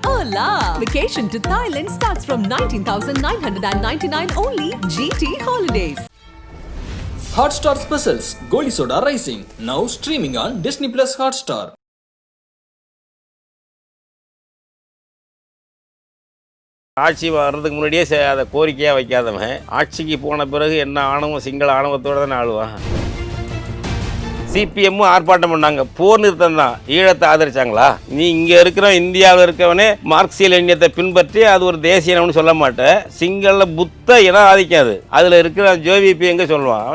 Hola! Vacation to Thailand starts from 19,999 only. GT Holidays. Hotstar Specials Goli Soda Rising now streaming on Disney Plus Hotstar. ஆட்சி வர்றதுக்கு முன்னாடியே அதை கோரிக்கையாக வைக்காதவன் ஆட்சிக்கு போன பிறகு என்ன ஆணவம் சிங்கள ஆணவத்தோடு தானே ஆளுவான். சிபிஎம்மும் ஆர்ப்பாட்டம் பண்ணாங்க, போர் நிறுத்தம் தான். ஈழத்தை ஆதரிச்சாங்களா? நீ இங்கே இருக்கிற இந்தியாவில் இருக்கவனே மார்க்சிய லெனினியத்தை பின்பற்றி அது ஒரு தேசிய இனம்னு சொல்ல மாட்டேன். சிங்கள புத்த இனம் ஆதிக்காது. அதில் இருக்கிற ஜேவிபி எங்கே சொல்லுவான்?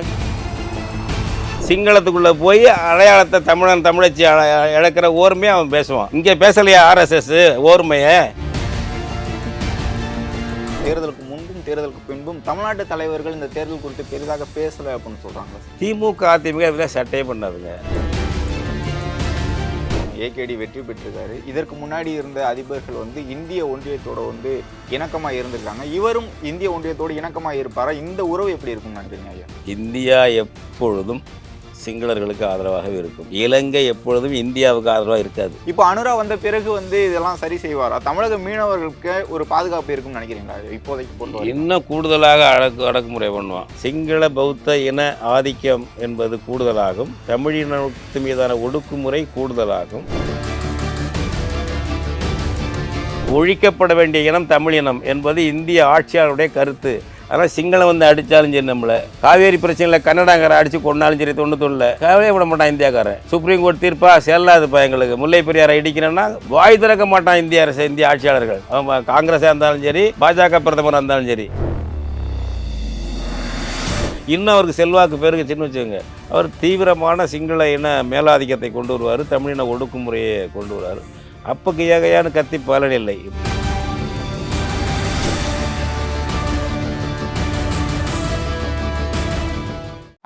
சிங்களத்துக்குள்ளே போய் அடையாளத்தை தமிழச்சி இழக்கிற ஓர்மையை அவன் பேசுவான். இங்கே பேசலையா ஆர்எஸ்எஸ் ஓர்மையை? தேர்தலுக்கு முன்பும் தேர்தலுக்கு பின்பும் தமிழ்நாட்டு தலைவர்கள் இந்த தேர்தல் குறித்து பெரிதாக பேசலை அப்படின்னு சொல்றாங்க. திமுக அதிமுக இதெல்லாம் சட்டையே பண்ணாதுங்க. ஏகேடி வெற்றி பெற்றிருக்காரு. இதற்கு முன்னாடி இருந்த அதிபர்கள் இந்திய ஒன்றியத்தோட இணக்கமாக இருந்திருக்காங்க. இவரும் இந்திய ஒன்றியத்தோடு இணக்கமாக இருப்பாரா? இந்த உறவு எப்படி இருக்கும்னு நினைக்கிறீங்க ஐயா? இந்தியா எப்பொழுதும் சிங்களர்களுக்கு ஆதரவாகவே இருக்கும். இலங்கை எப்பொழுதும் இந்தியாவுக்கு ஆதரவாக இருக்காது. இப்போ அனுரா வந்த பிறகு இதெல்லாம் சரி செய்வாரா? தமிழக மீனவர்களுக்கு ஒரு பாதுகாப்பு இருக்கும்னு நினைக்கிறீங்களா இப்போதைக்கு பொறுத்தவரை? இன்னும் கூடுதலாக அடக்குமுறை பண்ணுவான். சிங்கள பௌத்த இன ஆதிக்கம் என்பது கூடுதலாகும், தமிழினத்து மீதான ஒடுக்குமுறை கூடுதலாகும். ஒழிக்கப்பட வேண்டிய இனம் தமிழ் இனம் என்பது இந்திய ஆட்சியாளருடைய கருத்து. ஆனால் சிங்களம் அடித்தாலும் சரி, நம்மளை காவேரி பிரச்சனையில் கன்னடாக்காரன் அடித்து கொண்டாலும் சரி, தொண்ணூத்தொன்னில் கவலையே விட மாட்டான் இந்தியாக்காரன். சுப்ரீம் கோர்ட் தீர்ப்பா செல்லாதுப்பா எங்களுக்கு. முல்லை பெரியாரை இடிக்கணும்னா வாய் திறக்க மாட்டான் இந்திய அரசு, இந்திய ஆட்சியாளர்கள். அவன் காங்கிரஸாக இருந்தாலும் சரி, பாஜக பிரதமராக இருந்தாலும் சரி. இன்னும் அவருக்கு செல்வாக்கு பெருகுச்சுன்னு வச்சுக்கோங்க. அவர் தீவிரமான சிங்கள இன மேலாதிக்கத்தை கொண்டு வருவார், தமிழின ஒடுக்குமுறையை கொண்டு வருவார். அப்போ கையாகையான்னு கத்தி பலனில்லை.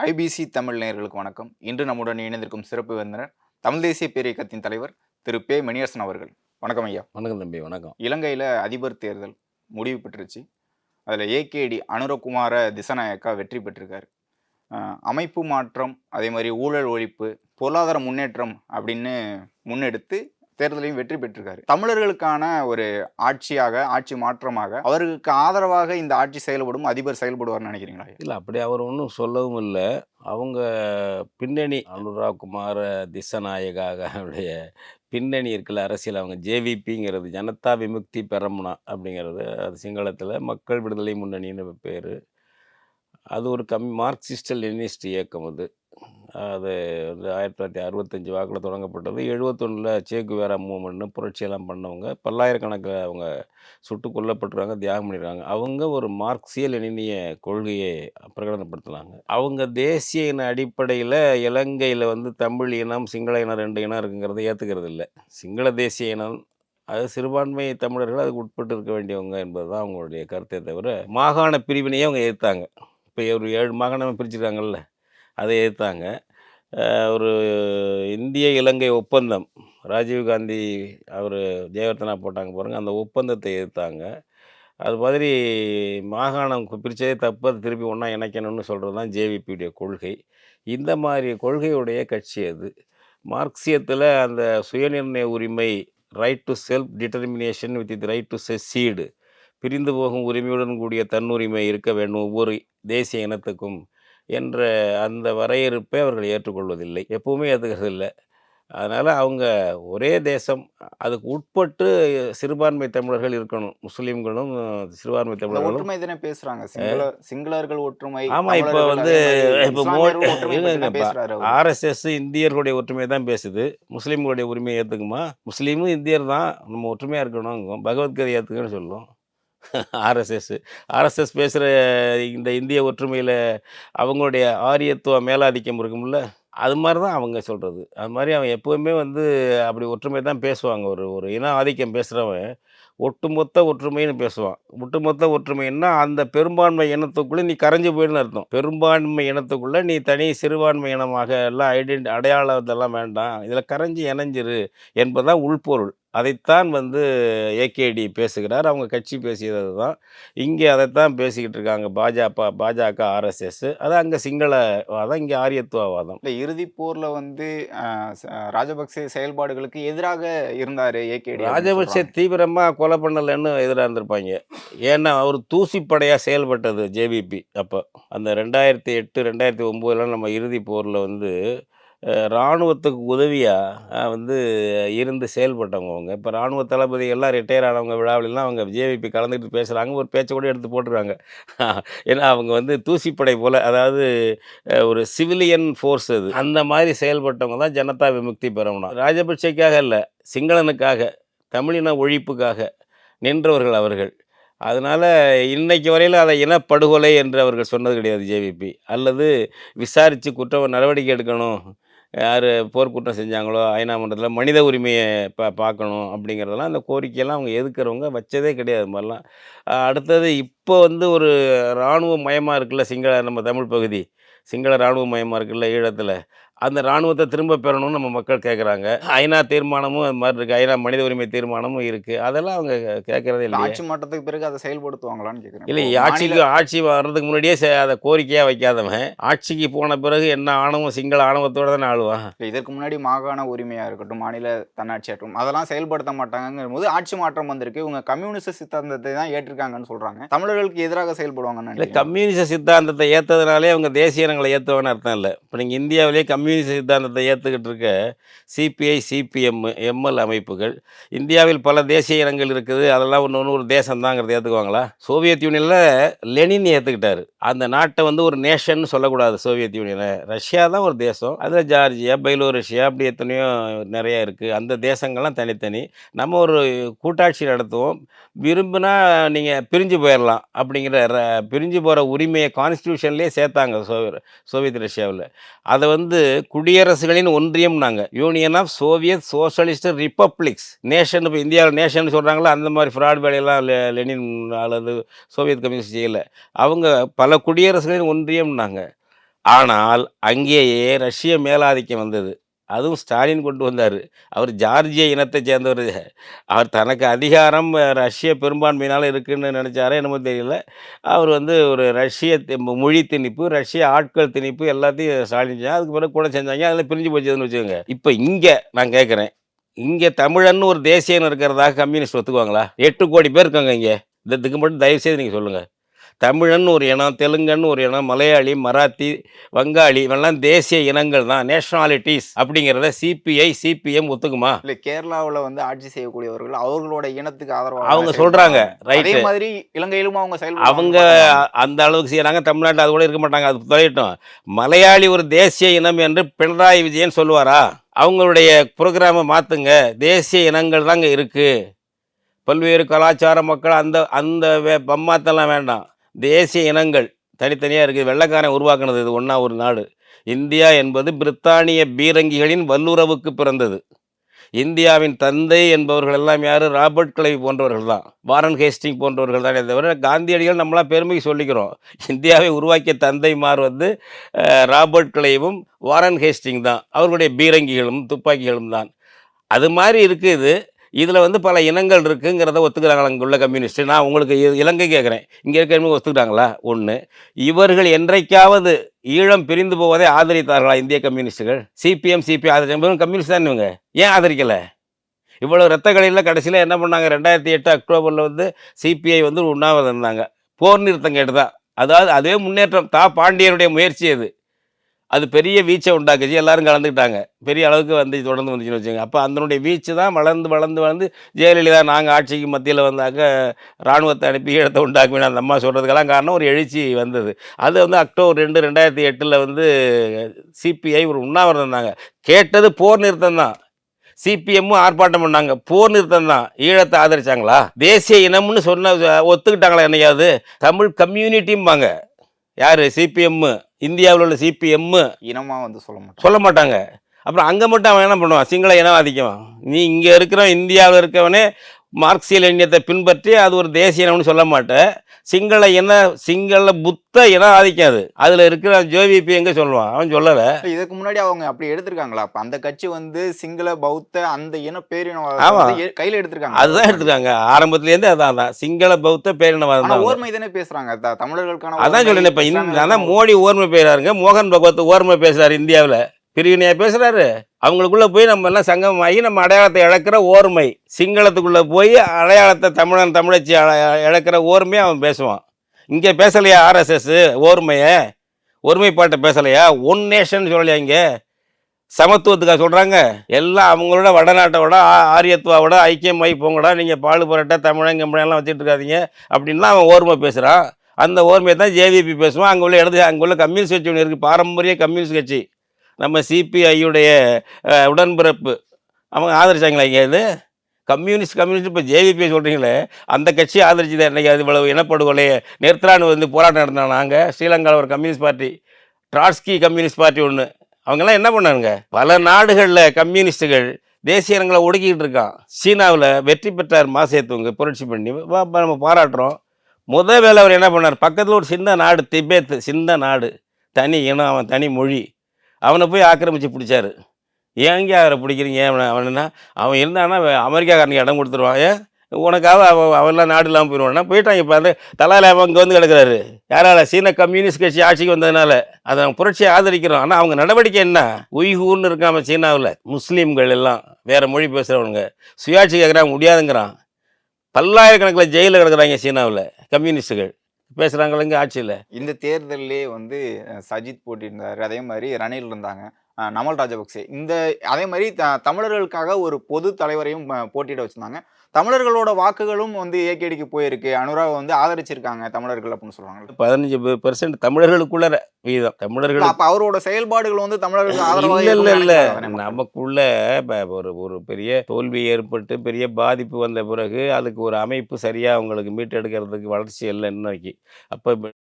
ஐபிசி தமிழ் நேயர்களுக்கு வணக்கம். இன்று நம்முடன் இணைந்திருக்கும் சிறப்பு விருந்தினர் தமிழ் தேசிய பேரியக்கத்தின் தலைவர் திரு பே மணியரசன் அவர்கள். வணக்கம் ஐயா. வணக்கம் தம்பி. வணக்கம். இலங்கையில் அதிபர் தேர்தல் முடிவு பெற்றுருச்சு. அதில் ஏகேடி அனுரகுமார திசாநாயக்கா வெற்றி பெற்றிருக்காரு. அமைப்பு மாற்றம், அதே மாதிரி ஊழல் ஒழிப்பு, பொருளாதார முன்னேற்றம் அப்படின்னு முன்னெடுத்து தேர்தலையும் வெற்றி பெற்றிருக்காரு. தமிழர்களுக்கான ஒரு ஆட்சியாக, ஆட்சி மாற்றமாக, அவர்களுக்கு ஆதரவாக இந்த ஆட்சி செயல்படும் அதிபர் செயல்படுவார்னு நினைக்கிறீங்களா? இல்லை, அப்படி அவர் ஒன்றும் சொல்லவும் இல்லை. அவங்க பின்னணி அனுராகுமார திசாநாயகாவுடைய பின்னணி இருக்குல்ல அரசியல், அவங்க ஜேவிபிங்கிறது ஜனதா விமுக்தி பெரமுனா அப்படிங்கிறது, அது சிங்களத்தில் மக்கள் விடுதலை முன்னணின்னு பேர். அது ஒரு மார்க்சிஸ்ட் லெனினிஸ்ட் இயக்கம். அது 1965 வாக்கில் தொடங்கப்பட்டது. 71 சேகுவேரா மூமெண்ட்னு புரட்சியெல்லாம் பண்ணவங்க. பல்லாயிரக்கணக்கில் அவங்க சுட்டு கொல்லப்பட்டுருவாங்க, தியாகம் பண்ணிடுறாங்க. அவங்க ஒரு மார்க்சிய லெனினிய கொள்கையை பிரகடனப்படுத்தினாங்க. அவங்க தேசிய இன அடிப்படையில் இலங்கையில் தமிழ் இனம் சிங்கள இனம் 2 இனம் இருக்குங்கிறத ஏற்றுக்கிறது இல்லை. சிங்கள தேசிய இனம் அது சிறுபான்மை தமிழர்கள் அதுக்கு உட்பட்டு இருக்க வேண்டியவங்க என்பது தான் அவங்களுடைய கருத்தை தவிர, மாகாண பிரிவினையே அவங்க எதிர்த்தாங்க. இப்போ ஒரு 7 மாகாணமாக பிரிச்சுருக்காங்கல்ல, அதை எதிர்த்தாங்க. ஒரு இந்திய இலங்கை ஒப்பந்தம், ராஜீவ்காந்தி அவர் ஜெயவர்த்தனா போட்டாங்க பாருங்கள், அந்த ஒப்பந்தத்தை எதிர்த்தாங்க. அது மாதிரி மாகாணம் பிரித்ததே தப்பு, அதை திருப்பி ஒன்றா இணைக்கணும்னு சொல்கிறது தான் ஜேவிபியுடைய கொள்கை. இந்த மாதிரி கொள்கையுடைய கட்சி அது. மார்க்சியத்தில் அந்த சுயநிர்ணய உரிமை, right to self determination with the right to secede, பிரிந்து போகும் உரிமையுடன் கூடிய தன்னுரிமை இருக்க வேண்டும் ஒவ்வொரு தேசிய இனத்துக்கும் என்ற அந்த வரையறுப்பை அவர்கள் ஏற்றுக்கொள்வதில்லை, எப்பவுமே ஏற்றுக்கிறது இல்லை. அதனால் அவங்க ஒரே தேசம், அதுக்கு உட்பட்டு சிறுபான்மை தமிழர்கள் இருக்கணும், முஸ்லீம்களும் சிறுபான்மை தமிழர்களும் ஒற்றுமை தானே பேசுகிறாங்க. சிங்களர்கள் ஒற்றுமை. ஆமாம். இப்போ ஆர்எஸ்எஸ் இந்தியர்களுடைய ஒற்றுமையை தான் பேசுது, முஸ்லீம்களுடைய உரிமையை ஏற்றுக்குமா? முஸ்லீமும் இந்தியர் தான், நம்ம ஒற்றுமையாக இருக்கணும், பகவத்கீதை ஏற்றுக்குன்னு சொல்லும் ஆர்எஸ்எஸ் பேசுகிற இந்த இந்திய ஒற்றுமையில் அவங்களுடைய ஆரியத்துவ மேலாதிக்கம் இருக்கும்ல, அது மாதிரி தான் அவங்க சொல்கிறது. அது மாதிரி அவன் எப்போவுமே அப்படி ஒற்றுமை தான் பேசுவாங்க. ஒரு இன ஆதிக்கம் பேசுகிறவன் ஒட்டுமொத்த ஒற்றுமைன்னு பேசுவான். ஒட்டுமொத்த ஒற்றுமைன்னா அந்த பெரும்பான்மை இனத்துக்குள்ளே நீ கரைஞ்சி போயிடுன்னு அர்த்தம். பெரும்பான்மை இனத்துக்குள்ளே நீ தனி சிறுபான்மை இனமாக எல்லாம் அடையாளம் இதெல்லாம் வேண்டாம், இதில் கரைஞ்சி இணைஞ்சிரு என்பதுதான் உள்பொருள். அதைத்தான் வந்து ஏகேடி பேசுகிறார். அவங்க கட்சி பேசியது தான். இங்கே அதைத்தான் பேசிக்கிட்டு இருக்காங்க. பாஜக, ஆர்எஸ்எஸ். அது அங்கே சிங்களவாதம், இங்கே ஆரியத்துவவாதம். இல்ல இறுதிப் போர்ல வந்து ராஜபக்சே செயல்பாடுகளுக்கு எதிராக இருந்தாரு ஏகேடி ராஜபக்சே தீவிரமாக கொலை பண்ணலைன்னு எதிராக இருந்திருப்பாங்க. ஏன்னா அவர் தூசிப்படையாக செயல்பட்டது ஜேவிபி. அப்போ அந்த 2008, 2009 நம்ம இறுதிப் போரில் வந்து இராணுவத்துக்கு உதவியாக வந்து இருந்து செயல்பட்டவங்க அவங்க. இப்போ இராணுவ தளபதிகள்லாம் ரிட்டையர் ஆனவங்க விழாவிலலாம் அவங்க ஜேவிபி கலந்துக்கிட்டு பேசுகிறாங்க. ஒரு பேச்சை கூட எடுத்து போட்டுருக்காங்க. ஏன்னா அவங்க வந்து தூசிப்படை போல், அதாவது ஒரு சிவிலியன் ஃபோர்ஸ் அது. அந்த மாதிரி செயல்பட்டவங்க தான் ஜனதா விமுக்தி பெரமுனா. ராஜபக்சேக்காக இல்லை, சிங்களனுக்காக, தமிழின ஒழிப்புக்காக நின்றவர்கள் அவர்கள். அதனால் இன்னைக்கு வரையில் அதை இனப்படுகொலை என்று அவர்கள் சொன்னது கிடையாது ஜேவிபி. அல்லது விசாரித்து நடவடிக்கை எடுக்கணும், யார் போர்க்குற்றம் செஞ்சாங்களோ ஐநா மன்றத்தில் மனித உரிமையை பார்க்கணும் அப்படிங்கிறதெல்லாம், அந்த கோரிக்கையெல்லாம் அவங்க எதுக்குறவங்க வச்சதே கிடையாது மாதிரிலாம். அடுத்தது இப்போ வந்து ஒரு இராணுவ மயமாக இருக்குல்ல நம்ம தமிழ் பகுதி, சிங்கள இராணுவ மயமாக இருக்குல்ல ஈழத்தில், அந்த இராணுவத்தை திரும்ப பெறணும்னு நம்ம மக்கள் கேட்குறாங்க. ஐநா தீர்மானமும் அது மாதிரி இருக்குது, ஐநா மனித உரிமை தீர்மானமும் இருக்குது. அதெல்லாம் அவங்க கேட்குறதே இல்லை. ஆட்சி மாற்றத்துக்கு பிறகு அதை செயல்படுத்துவாங்களான்னு கேட்குறேன். இல்லை, ஆட்சி வர்றதுக்கு முன்னாடியே அதை கோரிக்கையாக வைக்காதவன் ஆட்சிக்கு போன பிறகு என்ன ஆணவம், சிங்கள ஆணவத்தோடு தானே ஆளுவான். இதற்கு முன்னாடி மாகாண உரிமையாக இருக்கட்டும், மாநில தன்னாட்சி ஆட்டும், அதெல்லாம் செயல்படுத்த மாட்டாங்கும் போது ஆட்சி மாற்றம் வந்திருக்கு. இவங்க கம்யூனிஸ்ட் சித்தாந்தத்தை தான் ஏற்றிருக்காங்கன்னு சொல்கிறாங்க. தமிழர்களுக்கு எதிராக செயல்படுவாங்கன்னு. இல்லை, கம்யூனிஸ்ட் சித்தாந்தத்தை ஏற்றதுனாலே அவங்க தேசிய இனங்களை ஏற்றுவான்னு அர்த்தம் இல்லை. இப்போ நீங்கள் இந்தியாவிலேயே கம்யூனிஸ்ட் சித்தாந்தத்தை ஏற்றுக்கிட்டு இருக்க சிபிஐ, சிபிஎம், எம்எல் அமைப்புகள், இந்தியாவில் பல தேசிய இனங்கள் இருக்குது, அதெல்லாம் ஒன்று ஒரு தேசம்தாங்கிறத ஏற்றுக்குவாங்களா? சோவியத் யூனியனில் லெனின் ஏற்றுக்கிட்டாரு. அந்த நாட்டை வந்து ஒரு நேஷன் சொல்லக்கூடாது. சோவியத் யூனியனை ரஷ்யா தான் ஒரு தேசம். அதில் ஜார்ஜியா, பைலோரஷியா, அப்படி எத்தனையோ நிறையா இருக்குது. அந்த தேசங்கள்லாம் தனித்தனி. நம்ம ஒரு கூட்டாட்சி நடத்துவோம், விரும்பினா நீங்கள் பிரிஞ்சு போயிடலாம் அப்படிங்கிற பிரிஞ்சு போகிற உரிமையை கான்ஸ்டியூஷன்லேயே சேர்த்தாங்க சோவியத் ரஷ்யாவில். அதை வந்து குடியரசுகளின் ஒன்றியம்னாங்க, Union of Soviet Socialist Republics. Nation, இப்போ இந்தியாவில் நேஷன் சொல்கிறாங்களா, அந்த மாதிரி ஃப்ராட் வேலையெல்லாம் லெனின் அல்லது சோவியத் கம்யூனிஸ்ட் செய்யலை. அவங்க பல குடியரசுகளின் ஒன்றியம்னாங்க. ஆனால் அங்கேயே ரஷ்ய மேலாதிக்கம் வந்தது. அதுவும் ஸ்டாலின் கொண்டு வந்தார். அவர் ஜார்ஜிய இனத்தை சேர்ந்தவர். அவர் தனக்கு அதிகாரம் ரஷ்ய பெரும்பான்மையினால் இருக்குதுன்னு நினச்சாரே என்னமோ தெரியல. அவர் வந்து ஒரு ரஷ்ய மொழி திணிப்பு, ரஷ்ய ஆட்கள் திணிப்பு எல்லாத்தையும் ஸ்டாலின் செஞ்சாங்க. அதுக்கு பிறகு கூட செஞ்சாங்க. அதில் பிரிஞ்சு போச்சுன்னு வச்சுக்கோங்க. இப்போ இங்கே நான் கேட்குறேன், இங்கே தமிழன்னு ஒரு தேசிய இனம் இருக்கிறதாக கம்யூனிஸ்ட் ஒத்துக்குவாங்களா? 8 கோடி பேர் இருக்காங்க இங்கே. இதுக்கு மட்டும் தயவுசெய்து நீங்கள் சொல்லுங்கள். தமிழன் ஒரு இனம், தெலுங்கன்னு ஒரு இனம், மலையாளி, மராத்தி, வங்காளி, இவெல்லாம் தேசிய இனங்கள் தான், நேஷனாலிட்டிஸ் அப்படிங்கிறத சிபிஐ, சிபிஎம் ஒத்துக்குமா? இல்லை, கேரளாவில் வந்து ஆட்சி செய்யக்கூடியவர்கள் அவர்களோட இனத்துக்கு ஆதரவாக அவங்க சொல்கிறாங்க. ரைட், அதே மாதிரி இலங்கையிலும் அவங்க அந்த அளவுக்கு செய்கிறாங்க. தமிழ்நாட்டில் அது கூட இருக்க மாட்டாங்க, அது தொலைட்டோம். மலையாளி ஒரு தேசிய இனம் என்று பினராயி விஜயன் சொல்லுவாரா? அவங்களுடைய ப்ரோக்ராமை மாற்றுங்க. தேசிய இனங்கள் தாங்க இருக்குது, பல்வேறு கலாச்சார மக்கள், அந்த பம்மாத்தெல்லாம் வேண்டாம். தேசிய இனங்கள் தனித்தனியாக இருக்குது. வெள்ளைக்காரன் உருவாக்குனது இது ஒன்றா ஒரு நாடு. இந்தியா என்பது பிரித்தானிய பீரங்கிகளின் வல்லுறவுக்கு பிறந்தது. இந்தியாவின் தந்தை என்பவர்கள் எல்லாம் யார்? ராபர்ட் கிளைவ் போன்றவர்கள் தான், வாரன் ஹேஸ்டிங் போன்றவர்கள் தானே தவிர காந்தியடிகள் நம்மளாம் பெருமைக்கு சொல்லிக்கிறோம். இந்தியாவை உருவாக்கிய தந்தைமார் வந்து ராபர்ட் கிளைவும் வாரன் ஹேஸ்டிங் தான். அவர்களுடைய பீரங்கிகளும் துப்பாக்கிகளும் தான். அது மாதிரி இருக்குது. இதில் வந்து பல இனங்கள் இருக்குங்கிறத ஒத்துக்கிறாங்களா அங்கே உள்ள கம்யூனிஸ்ட்? நான் உங்களுக்கு இலங்கை கேட்குறேன், இங்கே இருக்கிறவங்க ஒத்துக்கிட்டாங்களா? ஒன்று, இவர்கள் என்றைக்காவது ஈழம் பிரிந்து போவதை ஆதரித்தார்களா இந்திய கம்யூனிஸ்டுகள்? சிபிஎம், சிபிஐ ஆதரிச்ச கம்யூனிஸ்ட் தான் இவங்க. ஏன் ஆதரிக்கலை? இவ்வளோ ரத்த கடையில் கடைசியில் என்ன பண்ணாங்க? 2008 அக்டோபரில் வந்து சிபிஐ வந்து உண்ணாவிரதம் இருந்தாங்க, போர் நிறுத்தம் கேட்டுதான். அதாவது அதுவே முன்னேற்றம். பாண்டியனுடைய முயற்சி அது பெரிய வீச்சை உண்டாக்குச்சு. எல்லாரும் கலந்துக்கிட்டாங்க, பெரிய அளவுக்கு வந்து தொடர்ந்து வந்துச்சுன்னு வச்சுங்க. அப்போ அதனுடைய வீச்சு தான் வளர்ந்து ஜெயலலிதா நாங்கள் ஆட்சிக்கு மத்தியில் வந்தாக்க இராணுவத்தை அனுப்பி ஈழத்தை உண்டாக்குவேன் அந்த அம்மா சொல்கிறதுக்கெல்லாம் காரணம் ஒரு எழுச்சி வந்தது. அது வந்து அக்டோபர் 2, 2008 வந்து சிபிஐ ஒரு உண்ணாவிரதம் இருந்தாங்க. கேட்டது போர் நிறுத்தம் தான். சிபிஎம்மும் ஆர்ப்பாட்டம் பண்ணாங்க, போர் நிறுத்தம் தான். ஈழத்தை ஆதரிச்சாங்களா? தேசிய இனம்னு ஒத்துக்கிட்டாங்களா? என்னையாவது தமிழ் கம்யூனிட்டிம்பாங்க. யார்? சிபிஎம். இந்தியாவில் உள்ள சிபிஎம் இனமாக வந்து சொல்ல மாட்டாங்க. அப்புறம் அங்கே மட்டும் அவன் என்ன பண்ணுவான்? சிங்கள இனம் ஆதிக்கம். நீ இங்கே இருக்கிற இந்தியாவில் இருக்கவனே மார்க்சிய எண்ணியத்தை பின்பற்றி அது ஒரு தேசிய இனம்னு சொல்ல மாட்டேன். சிங்கள புத்த இனம் ஆதிக்காது. அதில் இருக்கிற ஜேவிபி எங்கே சொல்லுவான்? அவன் சொல்லலை. இதுக்கு முன்னாடி அவங்க அப்படி எடுத்திருக்காங்களா? அப்ப அந்த கட்சி வந்து சிங்கள பௌத்த அந்த இன ஆமா. பேரினவாதத்தை கையில எடுத்திருக்காங்க. அதுதான் எடுத்துக்காங்க. ஆரம்பத்துலேருந்து அதான் சிங்கள பௌத்த பேரினவாதம் ஆனா தான். ஓர்மை தானே பேசுறாங்க. தமிழர்களுக்கான அதான் ஓர்மை, சொல்லுங்க. இப்போ இஸ்லாமியர்களுக்கான அதான் மோடி ஓர்மை பேசுறாருங்க. மோகன் பகவத் ஓர்மை பேசுறாரு. இந்தியாவில் பிரிவினையா பேசுறாரு. அவங்களுக்குள்ள போய் நம்ம எல்லாம் சங்கமாகி நம்ம அடையாளத்தை இழக்கிற ஓர்மை, சிங்களத்துக்குள்ள போய் அடையாளத்தை தமிழச்சி இழக்கிற ஓர்மையை அவன் பேசுவான். இங்கே பேசலையா ஆர்எஸ்எஸ் ஓர்மையை, ஒருமைப்பாட்டை பேசலையா? ஒன் நேஷன் சொல்லலையா? இங்கே சமத்துவத்துக்காக சொல்கிறாங்க. எல்லாம் அவங்களோட வடநாட்டோட ஆரியத்துவாவோட ஐக்கியமாகி போங்கடா, நீங்கள் பால் புரட்டை தமிழங்கம்லாம் வச்சுட்டு இருக்காதீங்க அப்படின்லாம் அவன் ஓர்மை பேசுகிறான். அந்த ஓர்மையை தான் ஜேவிபி பேசுவான். அங்கே உள்ள கம்யூனிஸ்ட் கட்சி ஒன்று இருக்குது, பாரம்பரிய கம்யூனிஸ்ட் கட்சி. நம்ம சிபிஐயுடைய உடன்பிறப்பு. அவங்க ஆதரிச்சாங்களா? இங்கே இது கம்யூனிஸ்ட் இப்போ ஜேவிபி சொல்கிறீங்களே, அந்த கட்சி ஆதரிச்சுதான். இன்றைக்கி அது இவ்வளவு இனப்படுகொலையை நிறுத்தலான்னு வந்து போராட்டம் நடந்தாங்க. நாங்கள் ஸ்ரீலங்காவில் ஒரு communist party, Trotsky communist party ஒன்று. அவங்கெல்லாம் என்ன பண்ணானுங்க? பல நாடுகளில் கம்யூனிஸ்ட்டுகள் தேசிய இனங்களை ஒடுக்கிக்கிட்டு இருக்கான். சீனாவில் வெற்றி பெற்றார் மாசேத்துங்க புரட்சி பண்ணி, நம்ம பாராட்டுறோம். வேலை அவர் என்ன பண்ணார்? பக்கத்தில் ஒரு சின்ன நாடு திபெத், சின்ன நாடு, தனி இனம், அவன் தனி மொழி, அவனை போய் ஆக்கிரமித்து பிடிச்சாரு. ஏங்க அவரை பிடிக்கிறீங்க? அவனா அவன் இருந்தான்னா அமெரிக்காக்காரனுக்கு இடம் கொடுத்துருவான். ஏன் உனக்காக அவெல்லாம் நாடு இல்லாமல் போயிடுவான்னா போயிட்டாங்க. இப்போ அந்த தலால அவன் இங்கே வந்து கிடக்கிறாரு. யாரால? சீன கம்யூனிஸ்ட் கட்சி ஆட்சிக்கு வந்ததுனால அதை அவங்க புரட்சியை ஆதரிக்கிறோம். ஆனால் அவங்க நடவடிக்கை என்ன? உய்கூர்னு இருக்காம சீனாவில் முஸ்லீம்கள் எல்லாம் வேறு மொழி பேசுகிறவங்க சுயாட்சி கேட்குறாங்க, முடியாதுங்கிறான். பல்லாயிரக்கணக்கில் ஜெயிலில் கிடக்குறாங்க சீனாவில் கம்யூனிஸ்ட்டுகள் பேசுகிறாங்களங்க ஆட்சியில். இந்த தேர்தலிலே வந்து சஜித் போட்டியிருந்தார், அதே மாதிரி ரணில் இருந்தாங்க, நமல் ராஜபக்சே. அதே மாதிரி தமிழர்களுக்காக ஒரு பொது தலைவரையும் போட்டியிட வச்சிருந்தாங்க. தமிழர்களோட வாக்குகளும் வந்து ஏகேடிக்கு போயிருக்கு. அனுராவை வந்து ஆதரிச்சிருக்காங்க தமிழர்கள் அப்படின்னு சொல்றாங்க. 15% தமிழர்களுக்குள்ள வீதம். தமிழர்கள் அப்ப அவரோட செயல்பாடுகள் வந்து தமிழர்களுக்கு ஆதரவாக இல்ல. நமக்குள்ள ஒரு பெரிய தோல்வி ஏற்பட்டு பெரிய பாதிப்பு வந்த பிறகு அதுக்கு ஒரு அமைப்பு சரியா அவங்களுக்கு மீட்டெடுக்கிறதுக்கு வளர்ச்சி இல்லை இன்னைக்கு. அப்ப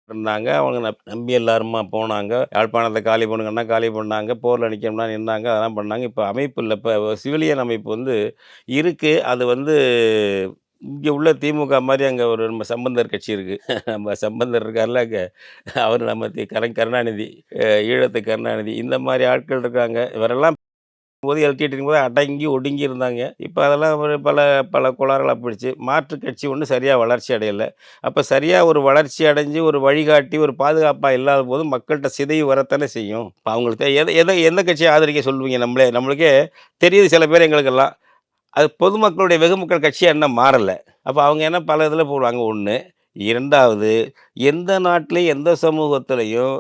இருந்தாங்க, அவங்க நம்பி எல்லாருமா போனாங்க. யாழ்ப்பாணத்தை காலி பண்ணுங்கன்னா காலி பண்ணாங்க, போரில் நிற்கணும்னா நின்னாங்க, அதெல்லாம் பண்ணாங்க. இப்போ அமைப்பு இல்லை. இப்போ சிவிலியன் அமைப்பு வந்து இருக்குது. அது வந்து இங்கே உள்ள திமுக மாதிரி அங்கே ஒரு நம்ம சம்பந்தர் கட்சி இருக்குது. நம்ம சம்பந்தர் இருக்கார்ல அங்கே, அவர் நம்ம கருணாநிதி, ஈழத்து கருணாநிதி, இந்த மாதிரி ஆட்கள் இருக்காங்க. இவரெல்லாம் போது எல்டிடி போது அடங்கி ஒடுங்கி இருந்தாங்க. இப்போ அதெல்லாம் ஒரு பல கோளாறுகளாக போயிடுச்சு. மாற்று கட்சி ஒன்றும் சரியாக வளர்ச்சி அடையலை. அப்போ சரியாக ஒரு வளர்ச்சி அடைஞ்சு ஒரு வழிகாட்டி ஒரு பாதுகாப்பாக இல்லாத போது மக்கள்கிட்ட சிதைவு வரத்தானே செய்யும். இப்போ அவங்களுக்கு எந்த கட்சியை ஆதரிக்க சொல்லுவீங்க? நம்மளுக்கே தெரியுது சில பேர் எங்களுக்கெல்லாம். அது பொதுமக்களுடைய வெகுமக்கள் கட்சியாக என்ன மாறலை. அப்போ அவங்க என்ன பல இதில் போடுவாங்க. ஒன்று. இரண்டாவது, எந்த நாட்டிலையும் எந்த சமூகத்திலையும்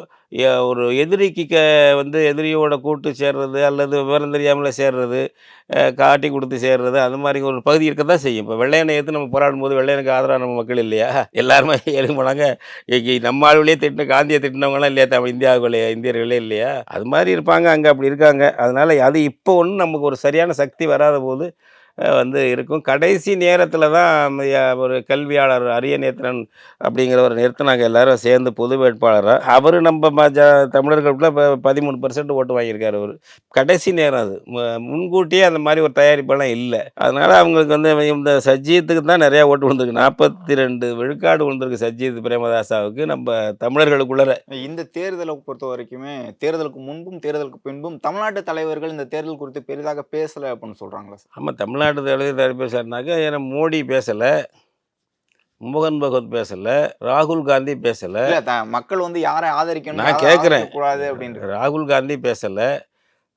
ஒரு எதிரிக்கு வந்து எதிரியோட கூட்டு சேர்றது அல்லது விவரம் தெரியாமலே சேர்றது, காட்டி கொடுத்து சேர்றது, அது மாதிரி ஒரு பகுதி இருக்க தான் செய்யும். இப்போ வெள்ளையனை எடுத்து நம்ம போராடும்போது வெள்ளையனுக்கு ஆதரவாக நம்ம மக்கள் இல்லையா? எல்லாருமே எழுதி போனாங்க. நம்ம ஆளுகளே திட்டின காந்தியை திட்டினவங்களாம் இல்லையா? இந்தியாவுக்குள்ளே இந்தியர்களே இல்லையா? அது மாதிரி இருப்பாங்க, அங்கே அப்படி இருக்காங்க. அதனால் அது இப்போ ஒன்றும் நமக்கு ஒரு சரியான சக்தி வராத போது வந்து இருக்கும். கடைசி நேரத்தில் தான் ஒரு கல்வியாளர் அரியநேத்திரன் அப்படிங்கிறவர் நிறுத்தினாங்க எல்லாரும் சேர்ந்து பொது வேட்பாளராக. அவர் நம்ம தமிழர்களுக்குள்ள இப்போ 13% ஓட்டு வாங்கியிருக்காரு. அவர் கடைசி நேரம் அது முன்கூட்டியே அந்த மாதிரி ஒரு தயாரிப்பெல்லாம் இல்லை. அதனால் அவங்களுக்கு வந்து இந்த சஜ்ஜித்துக்கு தான் நிறையா ஓட்டு விழுந்திருக்கு. 42 விழுக்காடு விழுந்திருக்கு சஜ்ஜித் பிரேமதாசாவுக்கு நம்ம தமிழர்களுக்குள்ள. இந்த தேர்தலை பொறுத்த வரைக்குமே தேர்தலுக்கு முன்பும் தேர்தலுக்கு பின்பும் தமிழ்நாட்டு தலைவர்கள் இந்த தேர்தல் குறித்து பெரிதாக பேசலை அப்படின்னு சொல்கிறாங்களா? ஆமாம், தமிழ்நாட்டு தலைவர் பேசுறாருனாக்கா ஏன்னா மோடி பேசலை, மோகன் பகவத் பேசலை, ராகுல் காந்தி பேசலை. மக்கள் வந்து யாரை ஆதரிக்கணும் நான் கேட்குறேன். கூடாது அப்படின்னு ராகுல் காந்தி பேசலை.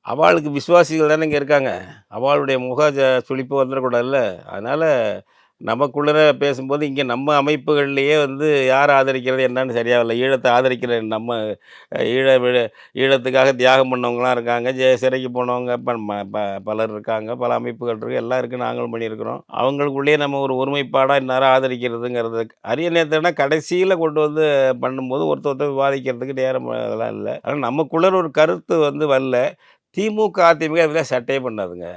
அவளுக்கு விசுவாசிகள் தானே இங்கே இருக்காங்க. அவளுடைய சுழிப்பு வந்துடக்கூடாதுல்ல. அதனால் நமக்குள்ளே பேசும்போது இங்கே நம்ம அமைப்புகள்லேயே வந்து யார் ஆதரிக்கிறது என்னன்னு சரியாக இல்லை. ஈழத்தை ஆதரிக்கிற நம்ம ஈழத்துக்காக தியாகம் பண்ணவங்களாம் இருக்காங்க, சிறைக்கு போனவங்க பலர் இருக்காங்க, பல அமைப்புகள் இருக்குது, எல்லாம் இருக்குது, நாங்களும் பண்ணியிருக்கிறோம். அவங்களுக்குள்ளேயே நம்ம ஒரு ஒருமைப்பாடாக இந்நேரம் ஆதரிக்கிறதுங்கிறது அரியநேத்திரனா கடைசியில் கொண்டு வந்து பண்ணும்போது ஒருத்தர் விவாதிக்கிறதுக்கு நேரம் அதெல்லாம் இல்லை. ஆனால் நமக்குள்ள ஒரு கருத்து வந்து வரல. திமுக அதிமுக இதெல்லாம் சட்டையே பண்ணாதுங்க.